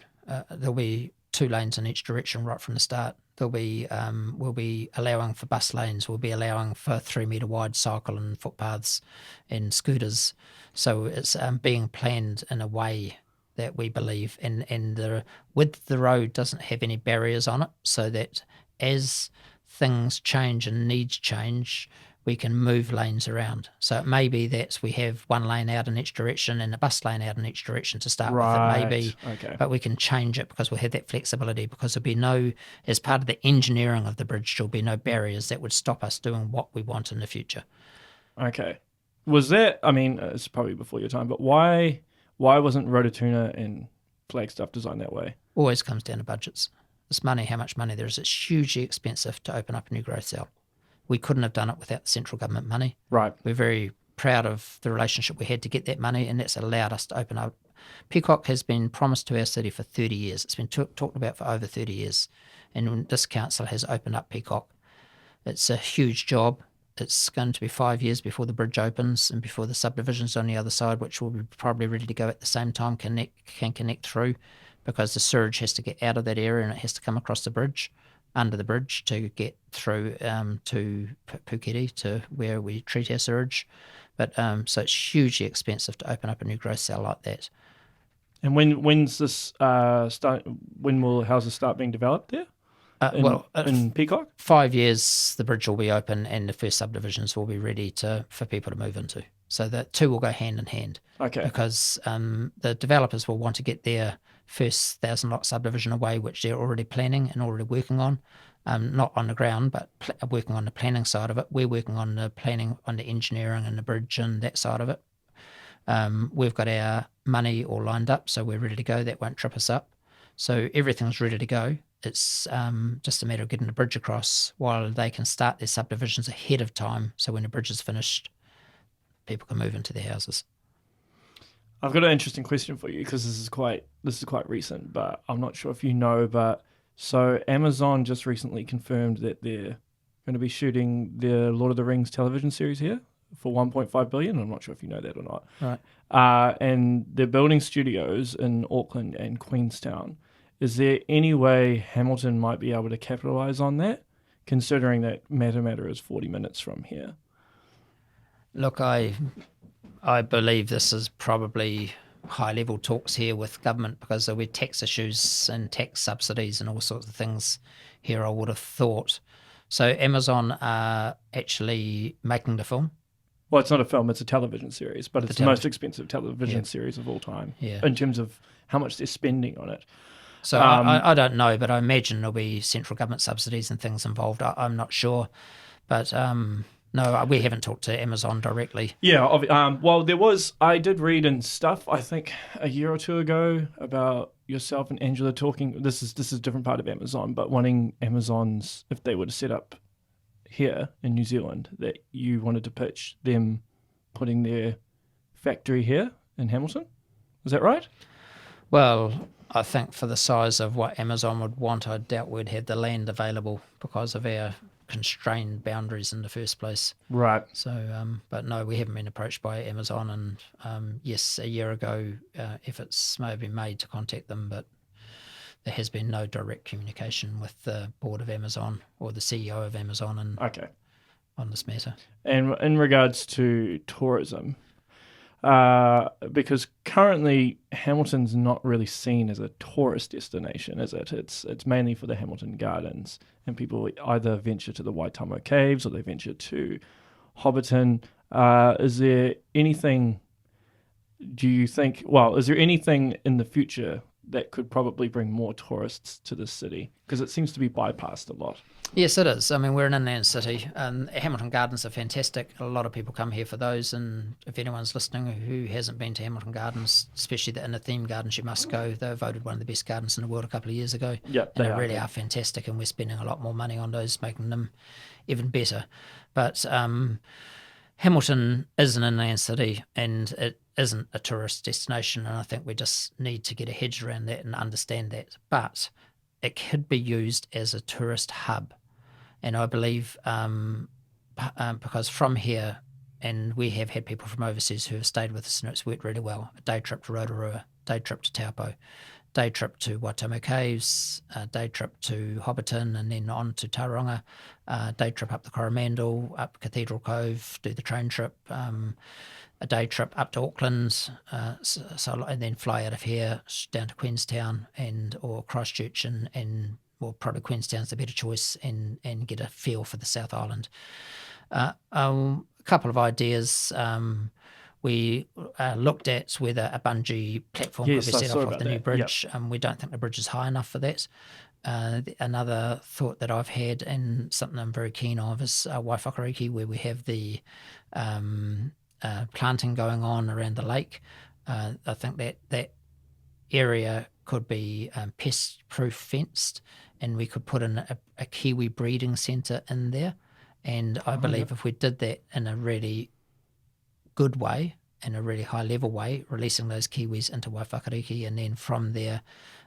There'll be 2 lanes in each direction right from the start. We'll be allowing for bus lanes. We'll be allowing for 3 metre wide cycle and footpaths and scooters. So it's being planned in a way that we believe, and the width of the road doesn't have any barriers on it, so that as things change and needs change, we can move lanes around. So it may be that we have 1 lane out in each direction and a bus lane out in each direction to start with. It may be, okay. But we can change it because we'll have that flexibility, because there'll be no, as part of the engineering of the bridge, there'll be no barriers that would stop us doing what we want in the future. Okay. Was that, I mean, it's probably before your time, but why wasn't Rototuna and Flagstaff designed that way? Always comes down to budgets. It's money, how much money there is. It's hugely expensive to open up a new growth cell. We couldn't have done it without the central government money. Right. We're very proud of the relationship we had to get that money, and that's allowed us to open up. Peacocke has been promised to our city for 30 years. It's been talked about for over 30 years. And this council has opened up Peacocke. It's a huge job. It's going to be 5 years before the bridge opens and before the subdivisions on the other side, which will be probably ready to go at the same time, can connect through, because the sewage has to get out of that area and it has to come across the bridge, under the bridge, to get through to Puketi, to where we treat our sewage. But so it's hugely expensive to open up a new growth cell like that. And when's this start? When will houses start being developed there? In Peacocke? 5 years, the bridge will be open and the first subdivisions will be ready for people to move into. So the 2 will go hand in hand. Okay. Because the developers will want to get their first 1,000-lot subdivision away, which they're already planning and already working on. Not on the ground, but working on the planning side of it. We're working on the planning, on the engineering and the bridge and that side of it. We've got our money all lined up, so we're ready to go. That won't trip us up. So everything's ready to go. It's just a matter of getting the bridge across while they can start their subdivisions ahead of time. So when the bridge is finished, people can move into their houses. I've got an interesting question for you, because this is quite recent, but I'm not sure if you know. But so Amazon just recently confirmed that they're going to be shooting the Lord of the Rings television series here for $1.5 billion. I'm not sure if you know that or not. Right. And they're building studios in Auckland and Queenstown. Is there any way Hamilton might be able to capitalise on that, considering that Matamata is 40 minutes from here? Look, I believe this is probably high-level talks here with government, because there'll be tax issues and tax subsidies and all sorts of things here, I would have thought. So Amazon are actually making the film. Well, it's not a film, it's a television series, but it's the most expensive television series of all time in terms of how much they're spending on it. So I don't know, but I imagine there'll be central government subsidies and things involved. I'm not sure. But no, we haven't talked to Amazon directly. Yeah, well, I did read in stuff, I think a year or 2 ago, about yourself and Angela talking, this is a different part of Amazon, but wanting Amazon's, if they were to set up here in New Zealand, that you wanted to pitch them putting their factory here in Hamilton. Is that right? Well, I think for the size of what Amazon would want, I doubt we'd have the land available because of our constrained boundaries in the first place. Right. So, but no, we haven't been approached by Amazon, and yes, a year ago, efforts may have been made to contact them, but there has been no direct communication with the board of Amazon or the CEO of Amazon on this matter. And in regards to tourism, because currently Hamilton's not really seen as a tourist destination, is it? It's mainly for the Hamilton Gardens, and people either venture to the Waitomo Caves or they venture to Hobbiton. Is there anything do you think, well, is there anything in the future that could probably bring more tourists to this city? Because it seems to be bypassed a lot. Yes, it is. I mean, we're an inland city. Hamilton Gardens are fantastic. A lot of people come here for those. And if anyone's listening who hasn't been to Hamilton Gardens, especially the inner theme gardens, you must go. They were voted one of the best gardens in the world a couple of years ago. Yeah, and they really are fantastic. And we're spending a lot more money on those, making them even better. But Hamilton is an inland city, and it isn't a tourist destination. And I think we just need to get a hedge around that and understand that. But it could be used as a tourist hub. And I believe because from here, and we have had people from overseas who have stayed with us and it's worked really well. A day trip to Rotorua, day trip to Taupo, day trip to Waitomo Caves, a day trip to Hobbiton and then on to Tauranga, day trip up the Coromandel, up Cathedral Cove, do the train trip, a day trip up to Auckland, and then fly out of here down to Queenstown or Christchurch and well, probably Queenstown's the better choice, and get a feel for the South Island. A couple of ideas. We looked at whether a bungee platform could be set off the new bridge. Yep. We don't think the bridge is high enough for that. Another thought that I've had, and something I'm very keen of, is Waiwhakariki, where we have the planting going on around the lake. I think that area could be pest-proof fenced, and we could put in a kiwi breeding centre in there. And I believe if we did that in a really good way, in a really high-level way, releasing those kiwis into Waiwhakariki, and then from there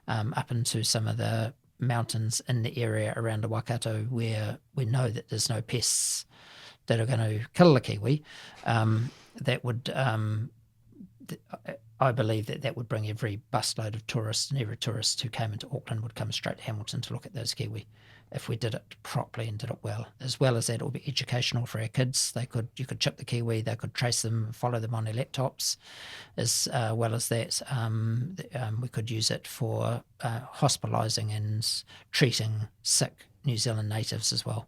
up into some of the mountains in the area around the Waikato where we know that there's no pests that are going to kill the kiwi, that would... I believe that would bring every busload of tourists, and every tourist who came into Auckland would come straight to Hamilton to look at those kiwi, if we did it properly and did it well. As well as that, it will be educational for our kids. You could chip the kiwi, they could trace them, follow them on their laptops. As well as that, we could use it for hospitalising and treating sick New Zealand natives as well.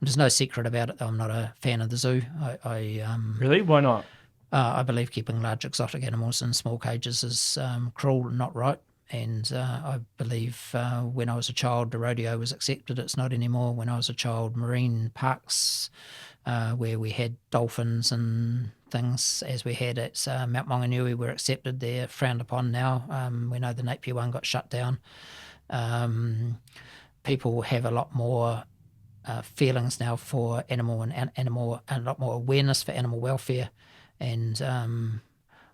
There's no secret about it, though. I'm not a fan of the zoo. Really? Why not? I believe keeping large exotic animals in small cages is cruel and not right. And I believe when I was a child, the rodeo was accepted. It's not anymore. When I was a child, marine parks where we had dolphins and things, as we had at Mount Maunganui, were accepted. They're frowned upon now. We know the Napier one got shut down. People have a lot more feelings now for animal and a lot more awareness for animal welfare. And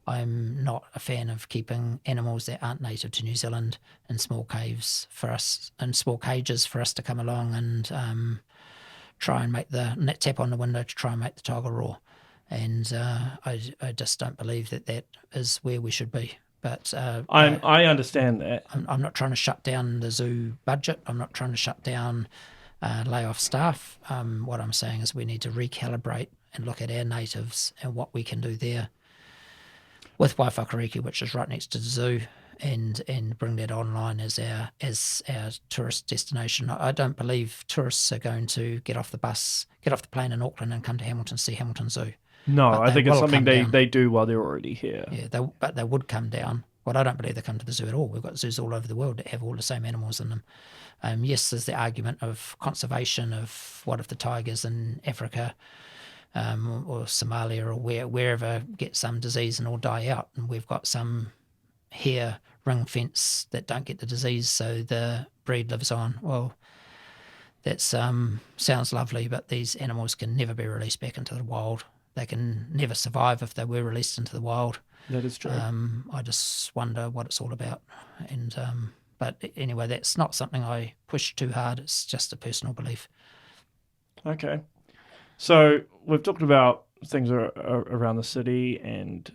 I'm not a fan of keeping animals that aren't native to New Zealand in small cages for us to come along and try and tap on the window to try and make the tiger roar. And I just don't believe that is where we should be. But I understand that. I'm not trying to shut down the zoo budget. I'm not trying to shut down, lay off staff. What I'm saying is we need to recalibrate and look at our natives and what we can do there with Waiwhakariki, which is right next to the zoo, and bring that online as our tourist destination. I don't believe tourists are going to get off the plane in Auckland and come to Hamilton to see Hamilton Zoo. No, I think it's something they do while they're already here. Yeah, but they would come down. Well, I don't believe they come to the zoo at all. We've got zoos all over the world that have all the same animals in them. Yes, there's the argument of conservation, of what if the tigers in Africa or Somalia or wherever get some disease and all die out, and we've got some here ring fence that don't get the disease, so the breed lives on. Well, that sounds lovely, but these animals can never be released back into the wild. They can never survive if they were released into the wild. That is true. I just wonder what it's all about. And but anyway, that's not something I push too hard. It's just a personal belief. Okay. So we've talked about things around the city and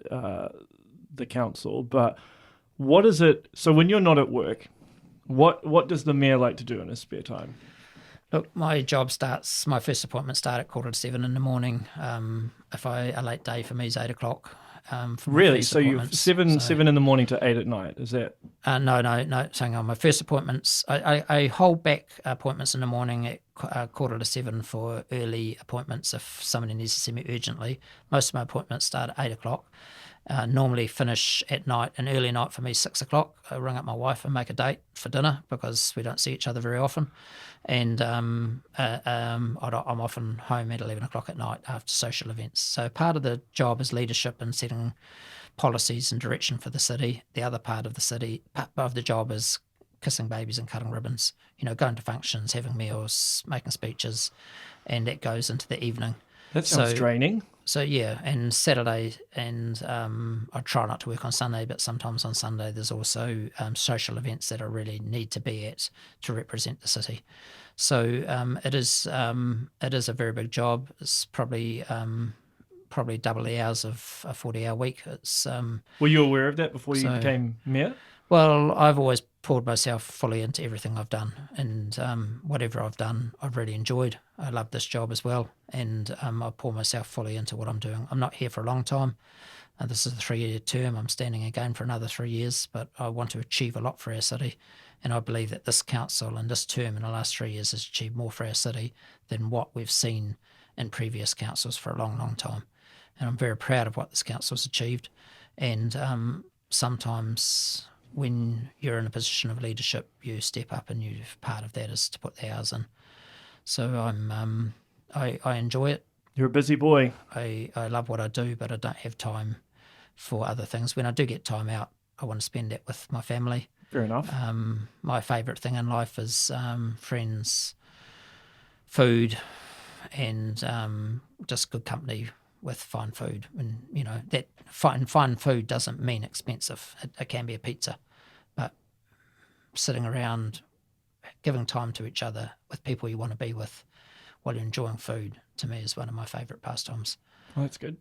the council, but what is it? So when you're not at work, what does the mayor like to do in his spare time? Look, my first appointment starts at 7:15 in the morning. A late day for me is 8 o'clock. Really? So you seven in the morning to 8 at night? Is that? No. Saying on my first appointments, I hold back appointments in the morning at 7:15 for early appointments if somebody needs to see me urgently. Most of my appointments start at 8 o'clock, Normally finish at night, and early night for me, 6 o'clock. I ring up my wife and make a date for dinner because we don't see each other very often. And I'm often home at 11 o'clock at night after social events. So part of the job is leadership and setting policies and direction for the city. The other part of the job is kissing babies and cutting ribbons, going to functions, having meals, making speeches, and that goes into the evening. That sounds draining. So yeah, and Saturday, and I try not to work on Sunday, but sometimes on Sunday there's also social events that I really need to be at to represent the city. So it is a very big job. It's probably double the hours of a 40-hour week. It's Were you aware of that before you became mayor? Well, I've always poured myself fully into everything I've done, and whatever I've done, I've really enjoyed. I love this job as well, and I pour myself fully into what I'm doing. I'm not here for a long time. This is a 3-year term. I'm standing again for another 3 years, but I want to achieve a lot for our city, and I believe that this council and this term in the last 3 years has achieved more for our city than what we've seen in previous councils for a long, long time. And I'm very proud of what this council's achieved, and sometimes when you're in a position of leadership, you step up, and part of that is to put the hours in. So I enjoy it. You're a busy boy. I love what I do, but I don't have time for other things. When I do get time out, I want to spend it with my family. Fair enough. My favourite thing in life is friends, food, and just good company with fine food. And that fine food doesn't mean expensive. It can be a pizza, but sitting around, giving time to each other with people you want to be with while you're enjoying food, to me, is one of my favourite pastimes. Oh, that's good.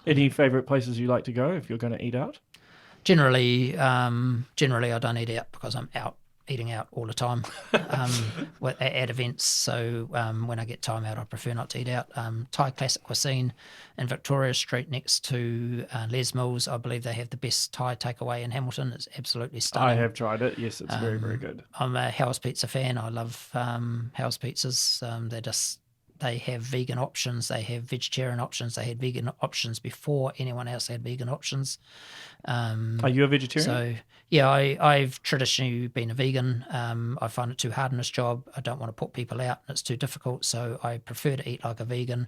Any favourite places you like to go if you're going to eat out? Generally, I don't eat out because I'm out eating out all the time at events. So when I get time out, I prefer not to eat out. Thai classic cuisine in Victoria Street next to Les Mills. I believe they have the best Thai takeaway in Hamilton. It's absolutely stunning. I have tried it. Yes, it's very, very good. I'm a House Pizza fan. I love House Pizzas. They have vegan options. They have vegetarian options. They had vegan options before anyone else had vegan options. Are you a vegetarian? So, yeah, I've traditionally been a vegan. I find it too hard in this job. I don't want to put people out. It's too difficult. So I prefer to eat like a vegan,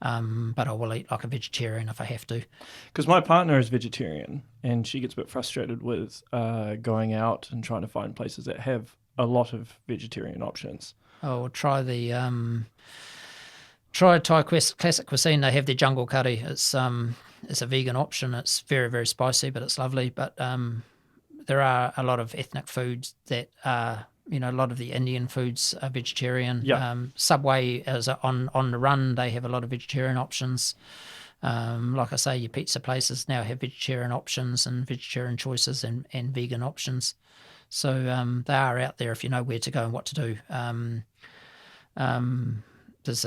but I will eat like a vegetarian if I have to. Because my partner is vegetarian, and she gets a bit frustrated with going out and trying to find places that have a lot of vegetarian options. Oh, well, try Thai classic cuisine. They have their jungle curry. It's a vegan option. It's very, very spicy, but it's lovely. But there are a lot of ethnic foods that are, a lot of the Indian foods are vegetarian. Yeah. Subway is on the run. They have a lot of vegetarian options. Like I say, your pizza places now have vegetarian options and vegetarian choices and vegan options. So they are out there if you know where to go and what to do. There's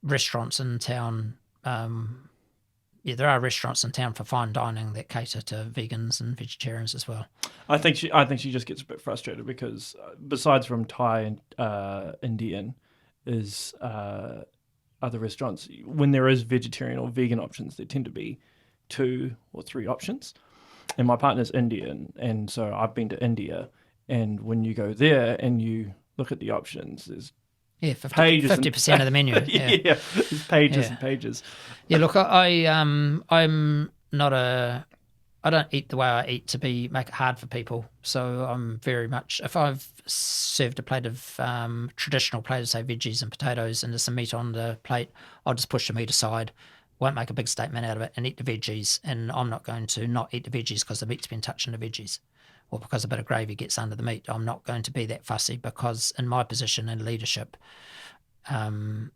restaurants in town. There are restaurants in town for fine dining that cater to vegans and vegetarians as well. I think she just gets a bit frustrated because besides from Thai and Indian, is other restaurants, when there is vegetarian or vegan options, there tend to be 2 or 3 options. And my partner's Indian, and so I've been to India, and when you go there and you look at the options, there's 50% of the menu. Yeah, there's pages and pages. Yeah, look, I'm not I don't eat the way I eat to make it hard for people. So I'm very much, if I've served a plate of traditional plate of, say, veggies and potatoes, and there's some meat on the plate, I'll just push the meat aside, won't make a big statement out of it, and eat the veggies. And I'm not going to not eat the veggies because the meat's been touching the veggies, or because a bit of gravy gets under the meat. I'm not going to be that fussy, because in my position in leadership, I'm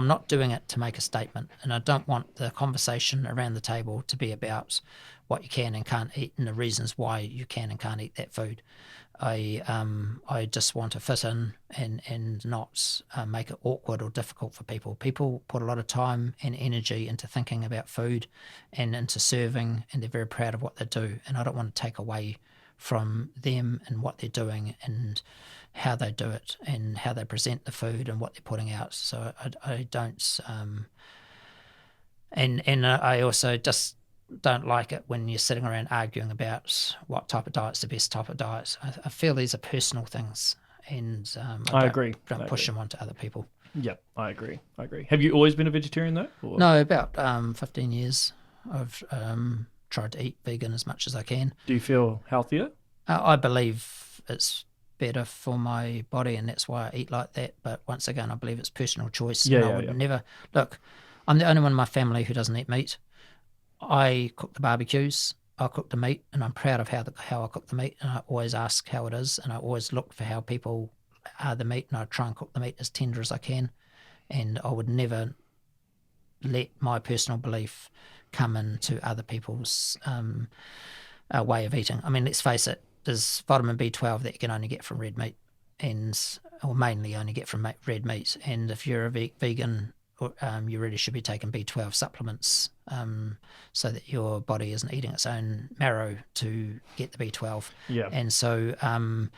not doing it to make a statement, and I don't want the conversation around the table to be about what you can and can't eat and the reasons why you can and can't eat that food. I just want to fit in and not make it awkward or difficult for people. People put a lot of time and energy into thinking about food and into serving, and they're very proud of what they do, and I don't want to take away from them and what they're doing and how they do it and how they present the food and what they're putting out. So I don't, and I also just don't like it when you're sitting around arguing about what type of diet's the best type of diet. I feel these are personal things, and I agree. Don't push them onto other people. Yeah, I agree. Have you always been a vegetarian though? Or? No, about 15 years. I've tried to eat vegan as much as I can. Do you feel healthier? I believe it's better for my body, and that's why I eat like that. But once again, I believe it's personal choice. Yeah, and I would never look. I'm the only one in my family who doesn't eat meat. I cook the barbecues. I cook the meat, and I'm proud of how I cook the meat. And I always ask how it is, and I always look for how people are the meat, and I try and cook the meat as tender as I can. And I would never let my personal belief come into other people's way of eating. I mean, let's face it, there's vitamin B12 that you can only get from red meat, or mainly only get from red meat. And if you're a vegan, you really should be taking B12 supplements so that your body isn't eating its own marrow to get the B12. Yeah. And so I'm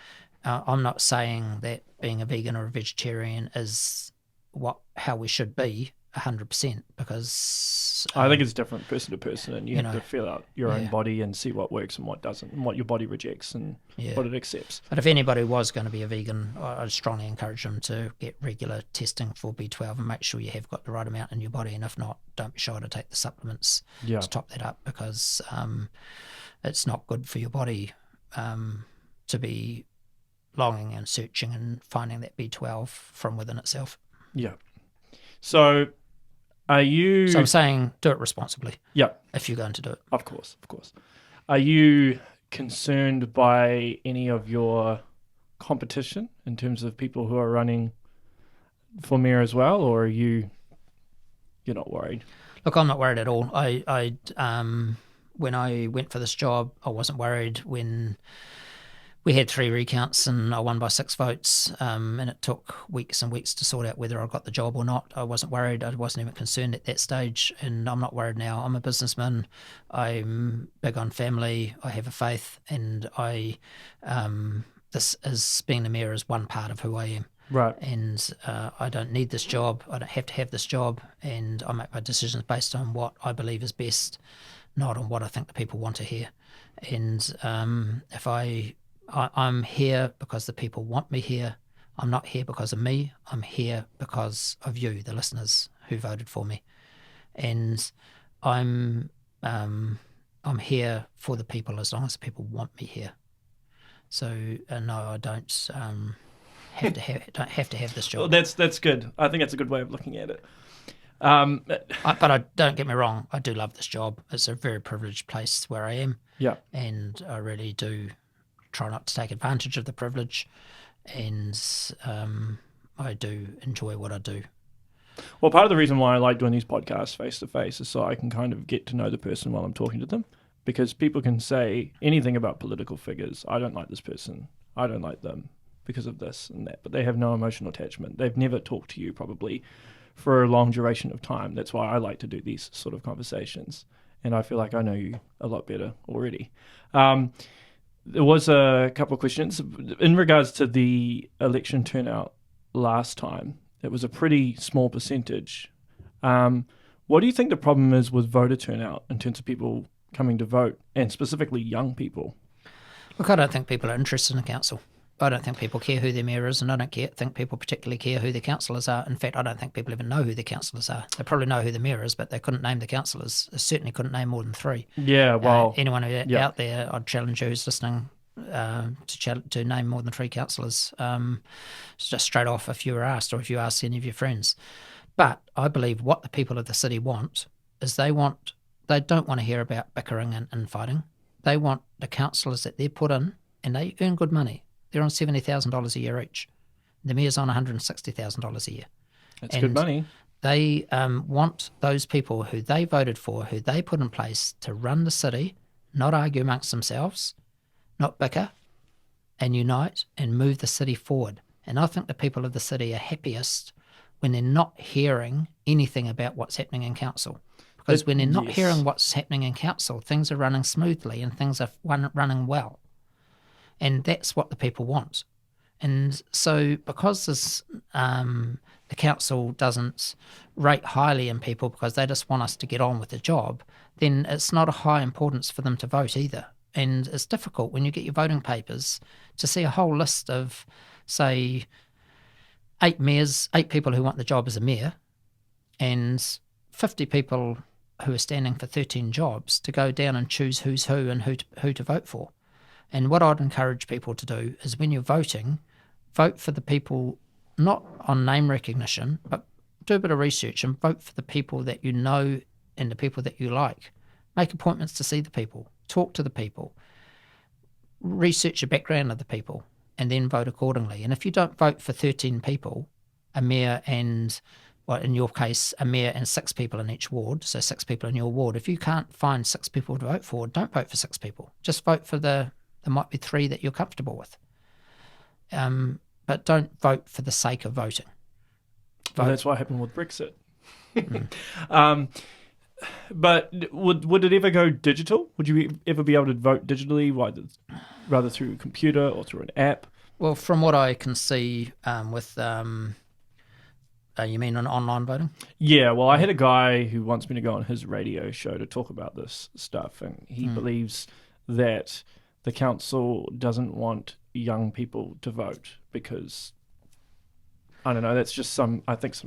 not saying that being a vegan or a vegetarian is how we should be 100%, because I think it's different person to person, and you have to feel out your own yeah. body and see what works and what doesn't, and what your body rejects and what it accepts. But if anybody was going to be a vegan, I'd strongly encourage them to get regular testing for B12 and make sure you have got the right amount in your body, and if not, don't be shy to take the supplements to top that up, because it's not good for your body to be longing and searching and finding that B12 from within itself. Yeah. So are you... So I'm saying do it responsibly. Yeah. If you're going to do it. Of course. Are you concerned by any of your competition in terms of people who are running for mayor as well, or you're not worried? Look, I'm not worried at all. I when I went for this job, I wasn't worried. When we had 3 recounts and I won by 6 votes, and it took weeks and weeks to sort out whether I got the job or not. I wasn't worried. I wasn't even concerned at that stage, and I'm not worried now. I'm a businessman. I'm big on family. I have a faith, and this is being the mayor is one part of who I am. Right. And I don't need this job. I don't have to have this job, and I make my decisions based on what I believe is best, not on what I think the people want to hear. And if I'm here because the people want me here. I'm not here because of me. I'm here because of you, the listeners who voted for me. And I'm here for the people as long as the people want me here. So no, I don't have to have this job. Well, that's good. I think that's a good way of looking at it. But I don't get me wrong. I do love this job. It's a very privileged place where I am. Yeah. And I really do try not to take advantage of the privilege, and I do enjoy what I do. Well, part of the reason why I like doing these podcasts face to face is so I can kind of get to know the person while I'm talking to them, because people can say anything about political figures. I don't like this person. I don't like them because of this and that, but they have no emotional attachment. They've never talked to you probably for a long duration of time. That's why I like to do these sort of conversations, and I feel like I know you a lot better already. There was a couple of questions in regards to the election turnout last time. It was a pretty small percentage. What do you think the problem is with voter turnout in terms of people coming to vote, and specifically young people? Look, I don't think people are interested in the council. I don't think people care who their mayor is, and I don't think people particularly care who the councillors are. In fact, I don't think people even know who the councillors are. They probably know who the mayor is, but they couldn't name the councillors. They certainly couldn't name more than 3. Yeah, well... anyone out there, I'd challenge you who's listening to name more than 3 councillors, just straight off if you were asked, or if you asked any of your friends. But I believe what the people of the city want is they don't want to hear about bickering and infighting. They want the councillors that they're put in, and they earn good money. They're on $70,000 a year each. The mayor's on $160,000 a year. That's good money. They want those people who they voted for, who they put in place to run the city, not argue amongst themselves, not bicker, and unite and move the city forward. And I think the people of the city are happiest when they're not hearing anything about what's happening in council. Because when they're not hearing what's happening in council, things are running smoothly and things are running well. And that's what the people want. And so because the council doesn't rate highly in people because they just want us to get on with the job, then it's not a high importance for them to vote either. And it's difficult when you get your voting papers to see a whole list of, say, 8 people who want the job as a mayor, and 50 people who are standing for 13 jobs, to go down and choose who's who and who to vote for. And what I'd encourage people to do is when you're voting, vote for the people not on name recognition, but do a bit of research and vote for the people that you know and the people that you like. Make appointments to see the people, talk to the people, research the background of the people, and then vote accordingly. And if you don't vote for 13 people, a mayor and, well, in your case, a mayor and 6 people in each ward, so 6 people in your ward, if you can't find 6 people to vote for, don't vote for 6 people. Just vote for there might be 3 that you're comfortable with. But don't vote for the sake of voting. Well, that's what happened with Brexit. But would it ever go digital? Would you ever be able to vote digitally, rather through a computer or through an app? Well, from what I can see with, you mean on online voting? Yeah, well, I had a guy who wants me to go on his radio show to talk about this stuff, and he believes that the council doesn't want young people to vote because, I don't know, that's just some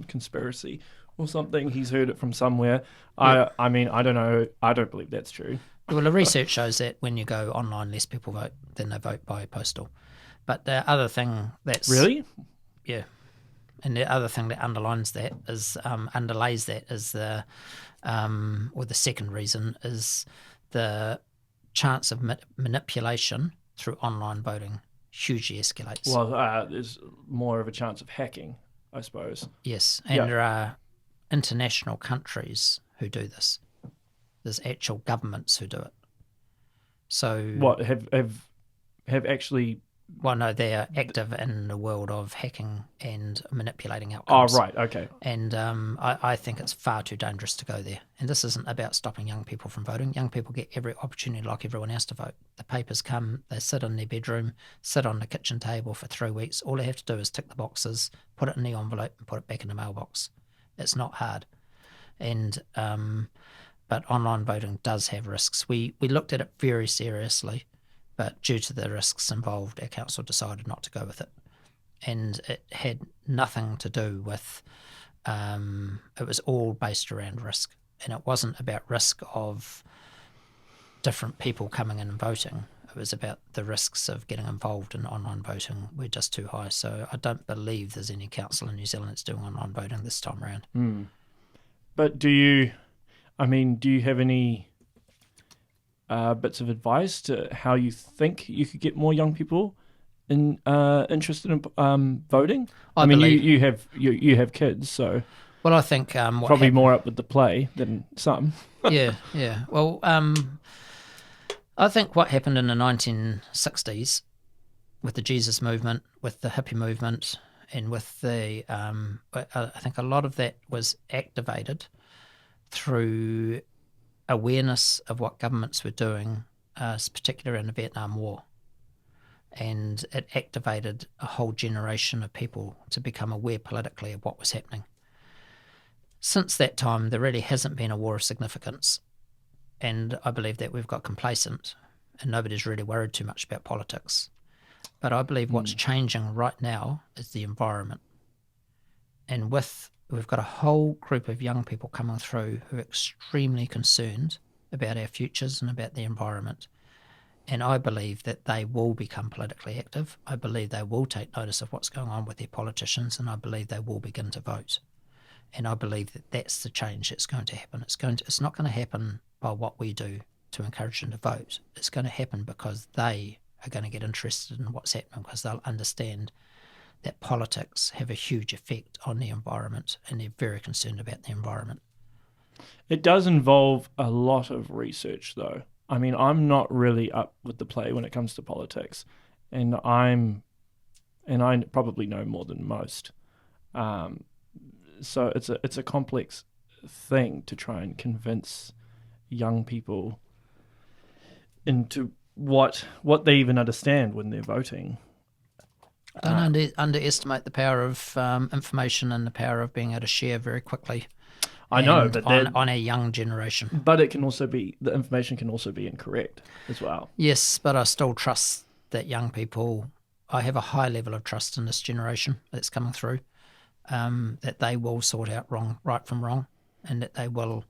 conspiracy or something. He's heard it from somewhere. Yeah. I mean, I don't know. I don't believe that's true. Well, the research shows that when you go online, less people vote than they vote by postal. But the other thing that's... Really? Yeah. And the other thing that underlays that is the second reason is the chance of manipulation through online voting hugely escalates. Well, there's more of a chance of hacking, I suppose. Yes, and there are international countries who do this. There's actual governments who do it. So what have actually? Well, no, they are active in the world of hacking and manipulating outcomes. Oh, right, okay. And I think it's far too dangerous to go there. And this isn't about stopping young people from voting. Young people get every opportunity like everyone else to vote. The papers come, they sit in their bedroom, sit on the kitchen table for 3 weeks. All they have to do is tick the boxes, put it in the envelope and put it back in the mailbox. It's not hard. And but online voting does have risks. We looked at it very seriously, but due to the risks involved, our council decided not to go with it. And it had nothing to do with, it was all based around risk. And it wasn't about risk of different people coming in and voting. It was about the risks of getting involved in online voting were just too high. So I don't believe there's any council in New Zealand that's doing online voting this time around. But do you have any bits of advice to how you think you could get more young people interested in voting? I mean, you have kids, so well, I think probably more up with the play than some. yeah. Well, I think what happened in the 1960s with the Jesus movement, with the hippie movement, and with the I think a lot of that was activated through awareness of what governments were doing, particularly in the Vietnam War. And it activated a whole generation of people to become aware politically of what was happening. Since that time, there really hasn't been a war of significance. And I believe that we've got complacent and nobody's really worried too much about politics. But I believe what's changing right now is the environment. And we've got a whole group of young people coming through who are extremely concerned about our futures and about the environment. And I believe that they will become politically active. I believe they will take notice of what's going on with their politicians, and I believe they will begin to vote. And I believe that that's the change that's going to happen. It's not going to happen by what we do to encourage them to vote. It's going to happen because they are going to get interested in what's happening, because they'll understand that politics have a huge effect on the environment, and they're very concerned about the environment. It does involve a lot of research, though. I mean, I'm not really up with the play when it comes to politics, and I probably know more than most. So it's a complex thing to try and convince young people into what they even understand when they're voting. Don't underestimate the power of information and the power of being able to share very quickly I know, and but on a young generation. but it can also be, the information can also be incorrect as well. Yes, but I still trust that young people, I have a high level of trust in this generation that's coming through, that they will sort out right from wrong, and that they will,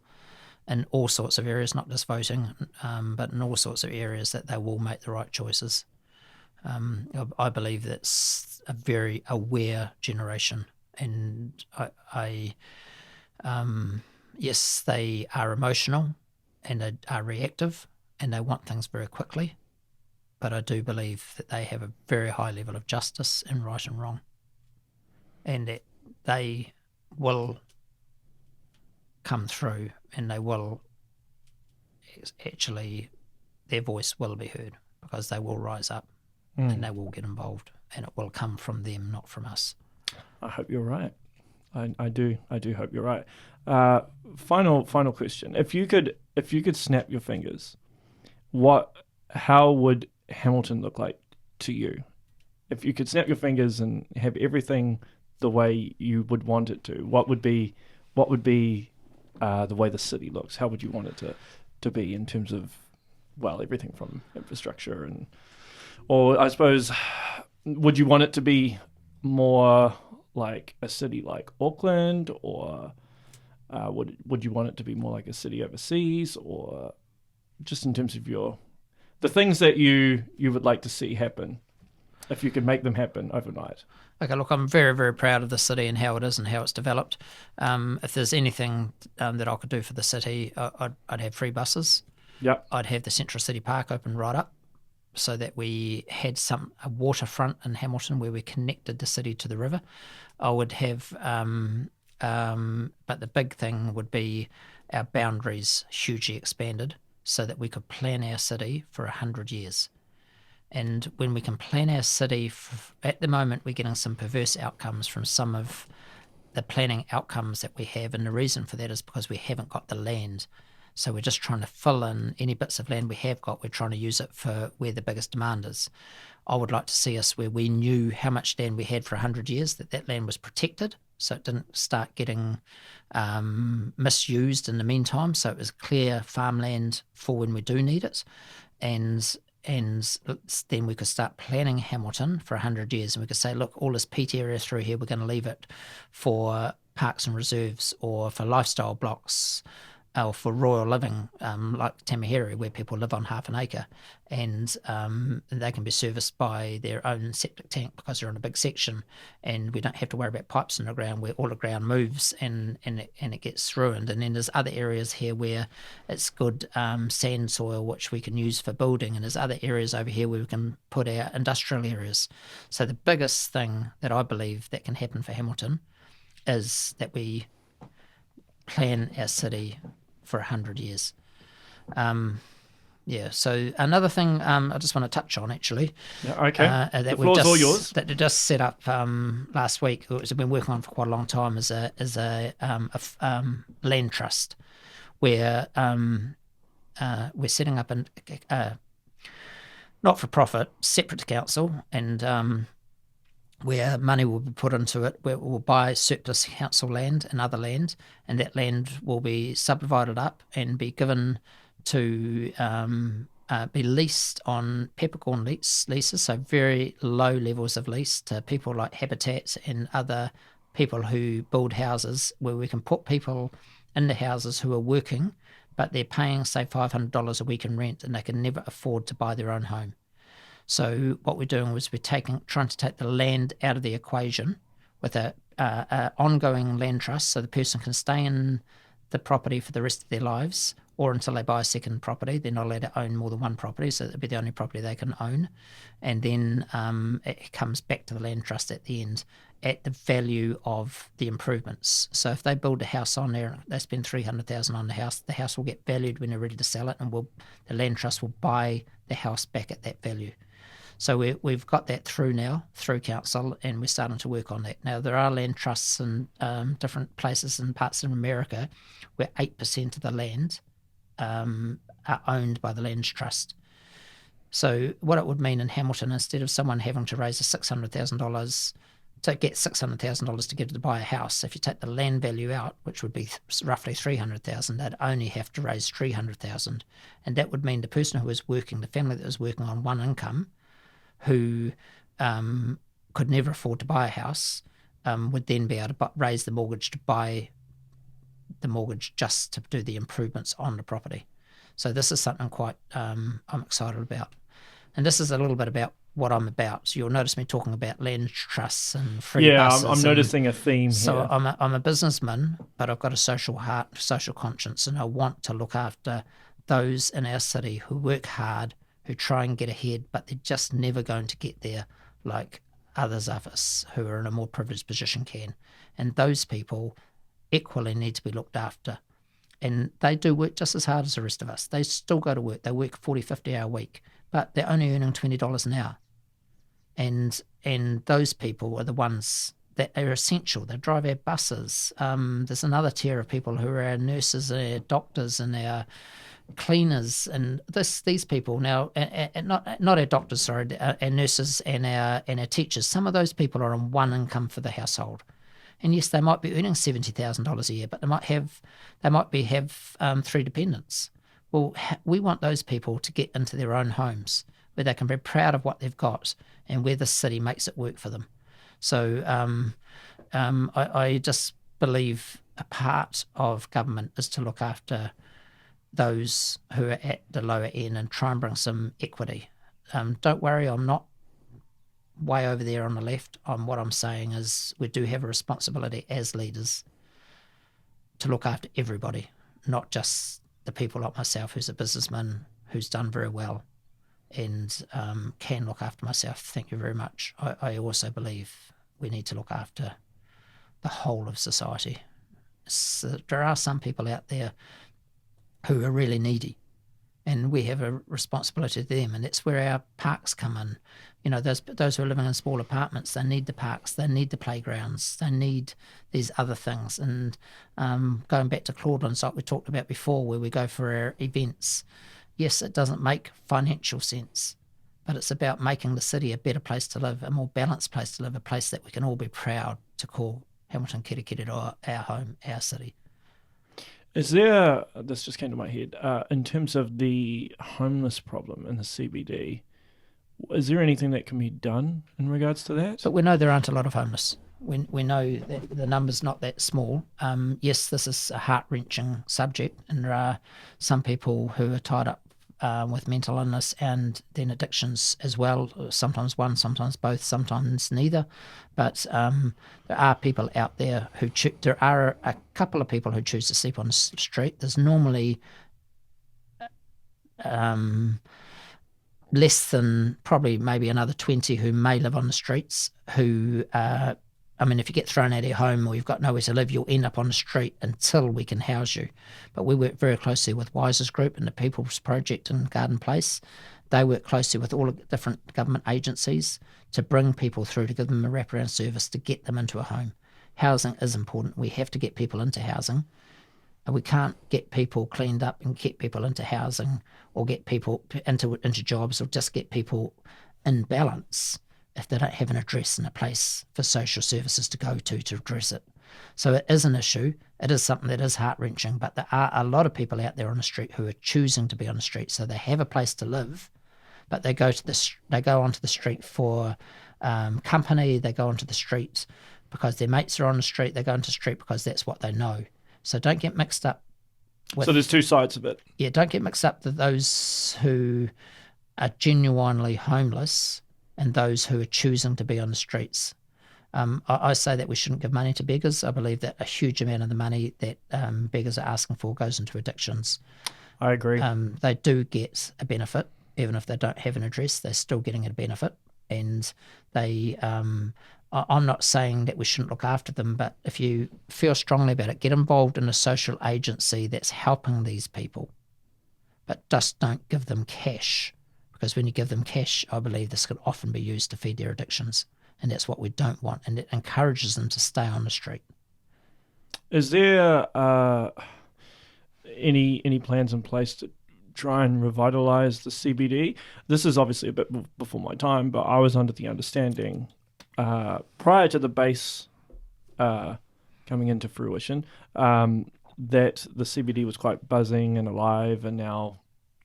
in all sorts of areas, not just voting, but in all sorts of areas, that they will make the right choices. I believe that's a very aware generation, and yes, they are emotional and they are reactive and they want things very quickly, but I do believe that they have a very high level of justice in right and wrong, and that they will come through and they will actually, their voice will be heard because they will rise up and they will get involved, and it will come from them, not from us. I hope you're right. I do hope you're right. Final question. If you could snap your fingers, how would Hamilton look like to you? If you could snap your fingers and have everything the way you would want it to, what would be the way the city looks? How would you want it to be in terms of, well, everything from infrastructure or I suppose, would you want it to be more like a city like Auckland, or would you want it to be more like a city overseas, or just in terms of the things that you would like to see happen, if you could make them happen overnight? Okay, look, I'm very, very proud of the city and how it is and how it's developed. If there's anything that I could do for the city, I'd have free buses. Yep. I'd have the Central City Park open right up, so that we had a waterfront in Hamilton where we connected the city to the river. I would have, but the big thing would be our boundaries hugely expanded so that we could plan our city for 100 years. And when we can plan our city, at the moment we're getting some perverse outcomes from some of the planning outcomes that we have, and the reason for that is because we haven't got the land. So we're just trying to fill in any bits of land we have got. We're trying to use it for where the biggest demand is. I would like to see us where we knew how much land we had for 100 years, that land was protected, so it didn't start getting misused in the meantime. So it was clear farmland for when we do need it. And then we could start planning Hamilton for 100 years, and we could say, look, all this peat area through here, we're going to leave it for parks and reserves, or for lifestyle blocks, or for royal living, like Tamahere, where people live on half an acre, and they can be serviced by their own septic tank because they're on a big section, and we don't have to worry about pipes in the ground where all the ground moves and it gets ruined. And then there's other areas here where it's good sand soil which we can use for building, and there's other areas over here where we can put our industrial areas. So the biggest thing that I believe that can happen for Hamilton is that we plan our city for 100 years. So another thing I just want to touch on, actually. Yeah, okay. That the floor's all yours. That we just set up last week, which we've been working on for quite a long time, is a land trust, where we're setting up a not-for-profit, separate to council, and where money will be put into it, where we'll buy surplus council land and other land, and that land will be subdivided up and be given to be leased on peppercorn leases, so very low levels of lease, to people like Habitat and other people who build houses, where we can put people in the houses who are working, but they're paying, say, $500 a week in rent, and they can never afford to buy their own home. So what we're doing was trying to take the land out of the equation with a ongoing land trust, so the person can stay in the property for the rest of their lives, or until they buy a second property. They're not allowed to own more than one property, so it'll be the only property they can own. And then it comes back to the land trust at the end at the value of the improvements. So if they build a house on there, they spend $300,000 on the house will get valued when they're ready to sell it, and the land trust will buy the house back at that value. So we've got that through now, through council, and we're starting to work on that. Now, there are land trusts in different places and parts of America where 8% of the land are owned by the land trust. So what it would mean in Hamilton, instead of someone having to raise a $600,000 to get $600,000 to get to buy a house. If you take the land value out, which would be roughly $300,000, they'd only have to raise $300,000, and that would mean the person who was working, the family that was working on one income, who could never afford to buy a house, would then be able to raise the mortgage to buy the mortgage just to do the improvements on the property. So this is something quite I'm excited about. And this is a little bit about what I'm about. So you'll notice me talking about land trusts and free buses. I'm noticing a theme so here. I'm a businessman, but I've got a social heart, social conscience, and I want to look after those in our city who work hard, who try and get ahead, but they're just never going to get there like others of us who are in a more privileged position can. And those people equally need to be looked after. And they do work just as hard as the rest of us. They still go to work. They work 40, 50-hour week, but they're only earning $20 an hour. And those people are the ones that are essential. They drive our buses. There's another tier of people who are our nurses, our doctors, and our cleaners, and these people now, and not our doctors, sorry, our nurses and our teachers. Some of those people are on one income for the household. And yes, they might be earning $70,000 a year, but they might have 3 dependents. Well, we want those people to get into their own homes where they can be proud of what they've got and where the city makes it work for them. So I just believe a part of government is to look after those who are at the lower end and try and bring some equity. Don't worry, I'm not way over there on the left. What I'm saying is we do have a responsibility as leaders to look after everybody, not just the people like myself, who's a businessman, who's done very well and can look after myself. Thank you very much. I also believe we need to look after the whole of society. So there are some people out there who are really needy, and we have a responsibility to them, and that's where our parks come in. You know, those who are living in small apartments, they need the parks, they need the playgrounds, they need these other things. And going back to Claudelands, like we talked about before, where we go for our events, yes, it doesn't make financial sense, but it's about making the city a better place to live, a more balanced place to live, a place that we can all be proud to call Hamilton Kirikiri our home, our city. Is there, this just came to my head, in terms of the homeless problem in the CBD, is there anything that can be done in regards to that? But we know there aren't a lot of homeless. We know that the number's not that small. Yes, this is a heart-wrenching subject, and there are some people who are tied up with mental illness and then addictions as well, sometimes one, sometimes both, sometimes neither. But there are people out there who there are a couple of people who choose to sleep on the street. There's normally less than probably maybe another 20 who may live on the streets who if you get thrown out of your home or you've got nowhere to live, you'll end up on the street until we can house you. But we work very closely with Wise's Group and the People's Project in Garden Place. They work closely with all of the different government agencies to bring people through, to give them a wraparound service, to get them into a home. Housing is important. We have to get people into housing. And we can't get people cleaned up and get people into housing or get people into jobs or just get people in balance if they don't have an address and a place for social services to go to address it. So it is an issue. It is something that is heart-wrenching, but there are a lot of people out there on the street who are choosing to be on the street. So they have a place to live, but they go onto the street for company. They go onto the street because their mates are on the street. They go into the street because that's what they know. So don't get mixed up with... So there's two sides of it. Yeah, don't get mixed up with those who are genuinely homeless and those who are choosing to be on the streets. I say that we shouldn't give money to beggars. I believe that a huge amount of the money that beggars are asking for goes into addictions. I agree. They do get a benefit. Even if they don't have an address, they're still getting a benefit. And they... I'm not saying that we shouldn't look after them, but if you feel strongly about it, get involved in a social agency that's helping these people. But just don't give them cash, because when you give them cash, I believe this can often be used to feed their addictions, and that's what we don't want, and it encourages them to stay on the street. Is there any plans in place to try and revitalise the CBD? This is obviously a bit before my time, but I was under the understanding prior to the base coming into fruition, that the CBD was quite buzzing and alive, and now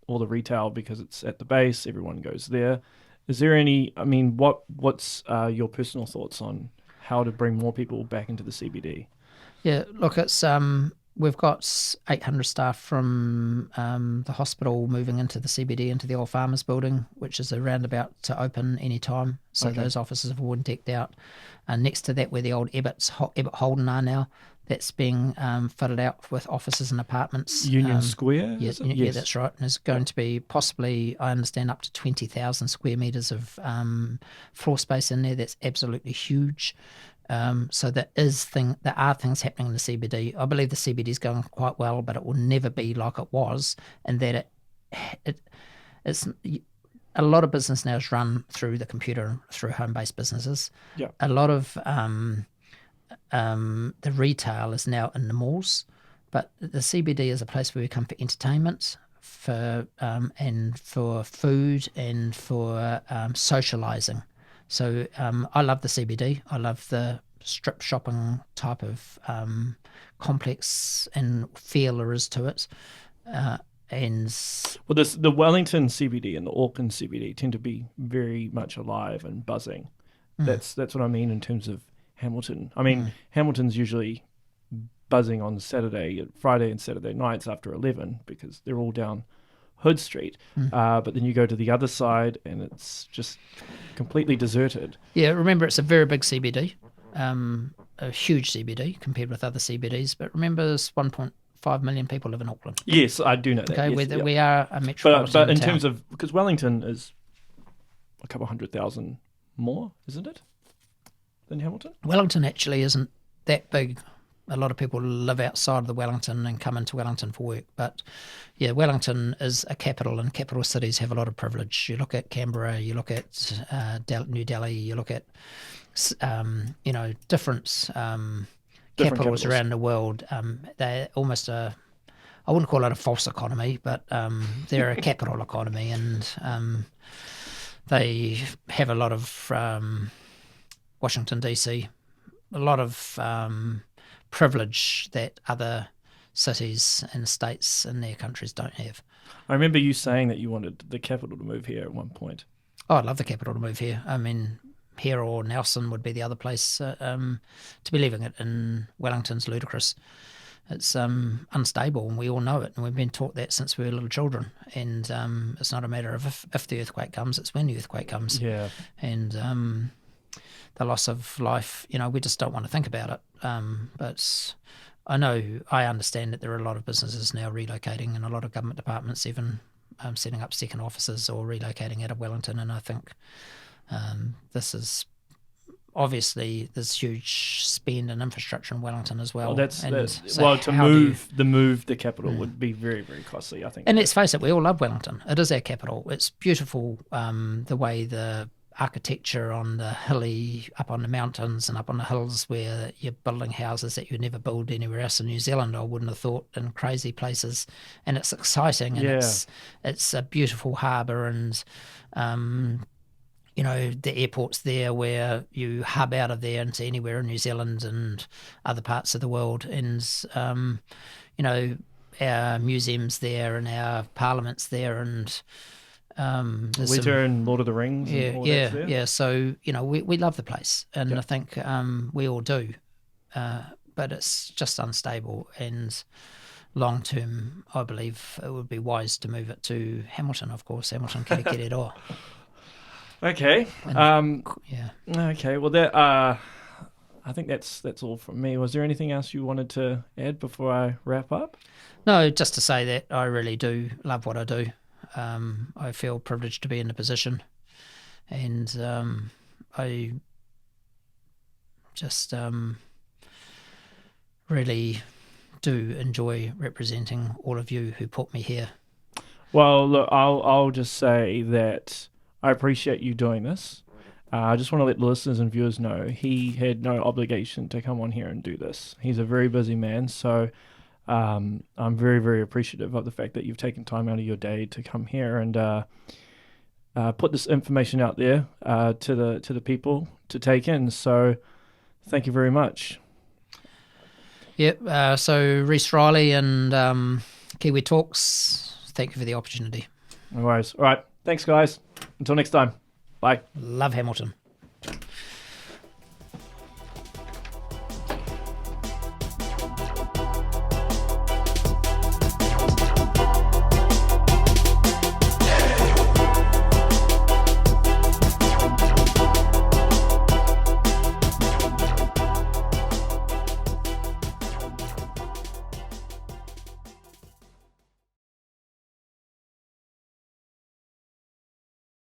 all the retail, because it's at the base, everyone goes there. Is there any? I mean, what's your personal thoughts on how to bring more people back into the CBD? Yeah, look, it's we've got 800 staff from the hospital moving into the CBD, into the old farmers building, which is around about to open any time. So Okay. those offices have all been decked out. And next to that, where the old Ebbot Holden are now, that's being fitted out with offices and apartments. Union Square, Yeah, is it? yeah, Yes. that's right. And there's going to be possibly, I understand, up to 20,000 square metres of floor space in there. That's absolutely huge. So there are things happening in the CBD. I believe the CBD is going quite well, but it will never be like it was, and that it's a lot of business now is run through the computer, through home-based businesses. Yeah. A lot of the retail is now in the malls, but the CBD is a place where we come for entertainment, for and for food, and for socializing. So I love the CBD. I love the strip shopping type of complex and feel there is to it. And Well, the Wellington CBD and the Auckland CBD tend to be very much alive and buzzing. That's what I mean in terms of Hamilton. I mean, Hamilton's usually buzzing on Friday and Saturday nights after 11 because they're all down Hood Street. But then you go to the other side and it's just completely deserted. yeah, remember it's a very big CBD, a huge CBD compared with other CBDs. But remember, there's 1.5 million people live in Auckland. Yes, I do know that. Okay, yes, we are a metropolitan but in town. terms of, because Wellington is a couple 100,000 more, isn't it, than Hamilton? Wellington actually isn't that big. A lot of people live outside of the Wellington and come into Wellington for work. But yeah, Wellington is a capital, and capital cities have a lot of privilege. You look at Canberra, you look at New Delhi, you look at different capitals around the world. They're almost I wouldn't call it a false economy, but they're a capital economy, and they have a lot of Washington DC, a lot of privilege that other cities and states in their countries don't have. I remember you saying that you wanted the capital to move here at one point. Oh, I'd love the capital to move here. I mean, here or Nelson would be the other place. To be leaving it in Wellington's ludicrous. It's unstable, and we all know it, and we've been taught that since we were little children. And it's not a matter of if the earthquake comes; it's when the earthquake comes. Yeah. And the loss of life, we just don't want to think about it. But I understand that there are a lot of businesses now relocating, and a lot of government departments even setting up second offices or relocating out of Wellington. And I think this is obviously there's huge spend in infrastructure in Wellington as well. Well, So to how do you- move the capital would be very, very costly, I think. And let's face it, we all love Wellington. It is our capital. It's beautiful, the way the architecture on the up on the mountains and up on the hills where you're building houses that you'd never build anywhere else in New Zealand, I wouldn't have thought, in crazy places. And it's exciting, and Yeah. it's a beautiful harbour, and the airport's there where you hub out of there into anywhere in New Zealand and other parts of the world. And, our museums there and our parliament's there, and there's Winter and Lord of the Rings. And all that's there. yeah. So, we love the place, and I think we all do. But it's just unstable, and long term, I believe it would be wise to move it to Hamilton, of course, Hamilton, Kirikiri. Okay. Yeah. Okay. Well, that I think that's all from me. Was there anything else you wanted to add before I wrap up? No, just to say that I really do love what I do. I feel privileged to be in the position, and I just really do enjoy representing all of you who put me here. Well, look, I'll just say that I appreciate you doing this. I just want to let the listeners and viewers know he had no obligation to come on here and do this. He's a very busy man, so I'm very, very appreciative of the fact that you've taken time out of your day to come here. And put this information out there to the people to take in. So thank you very much. Yep. So Reece Riley and Kiwi Talks, thank you for the opportunity. No worries. All right. Thanks, guys. Until next time. Bye. Love Hamilton.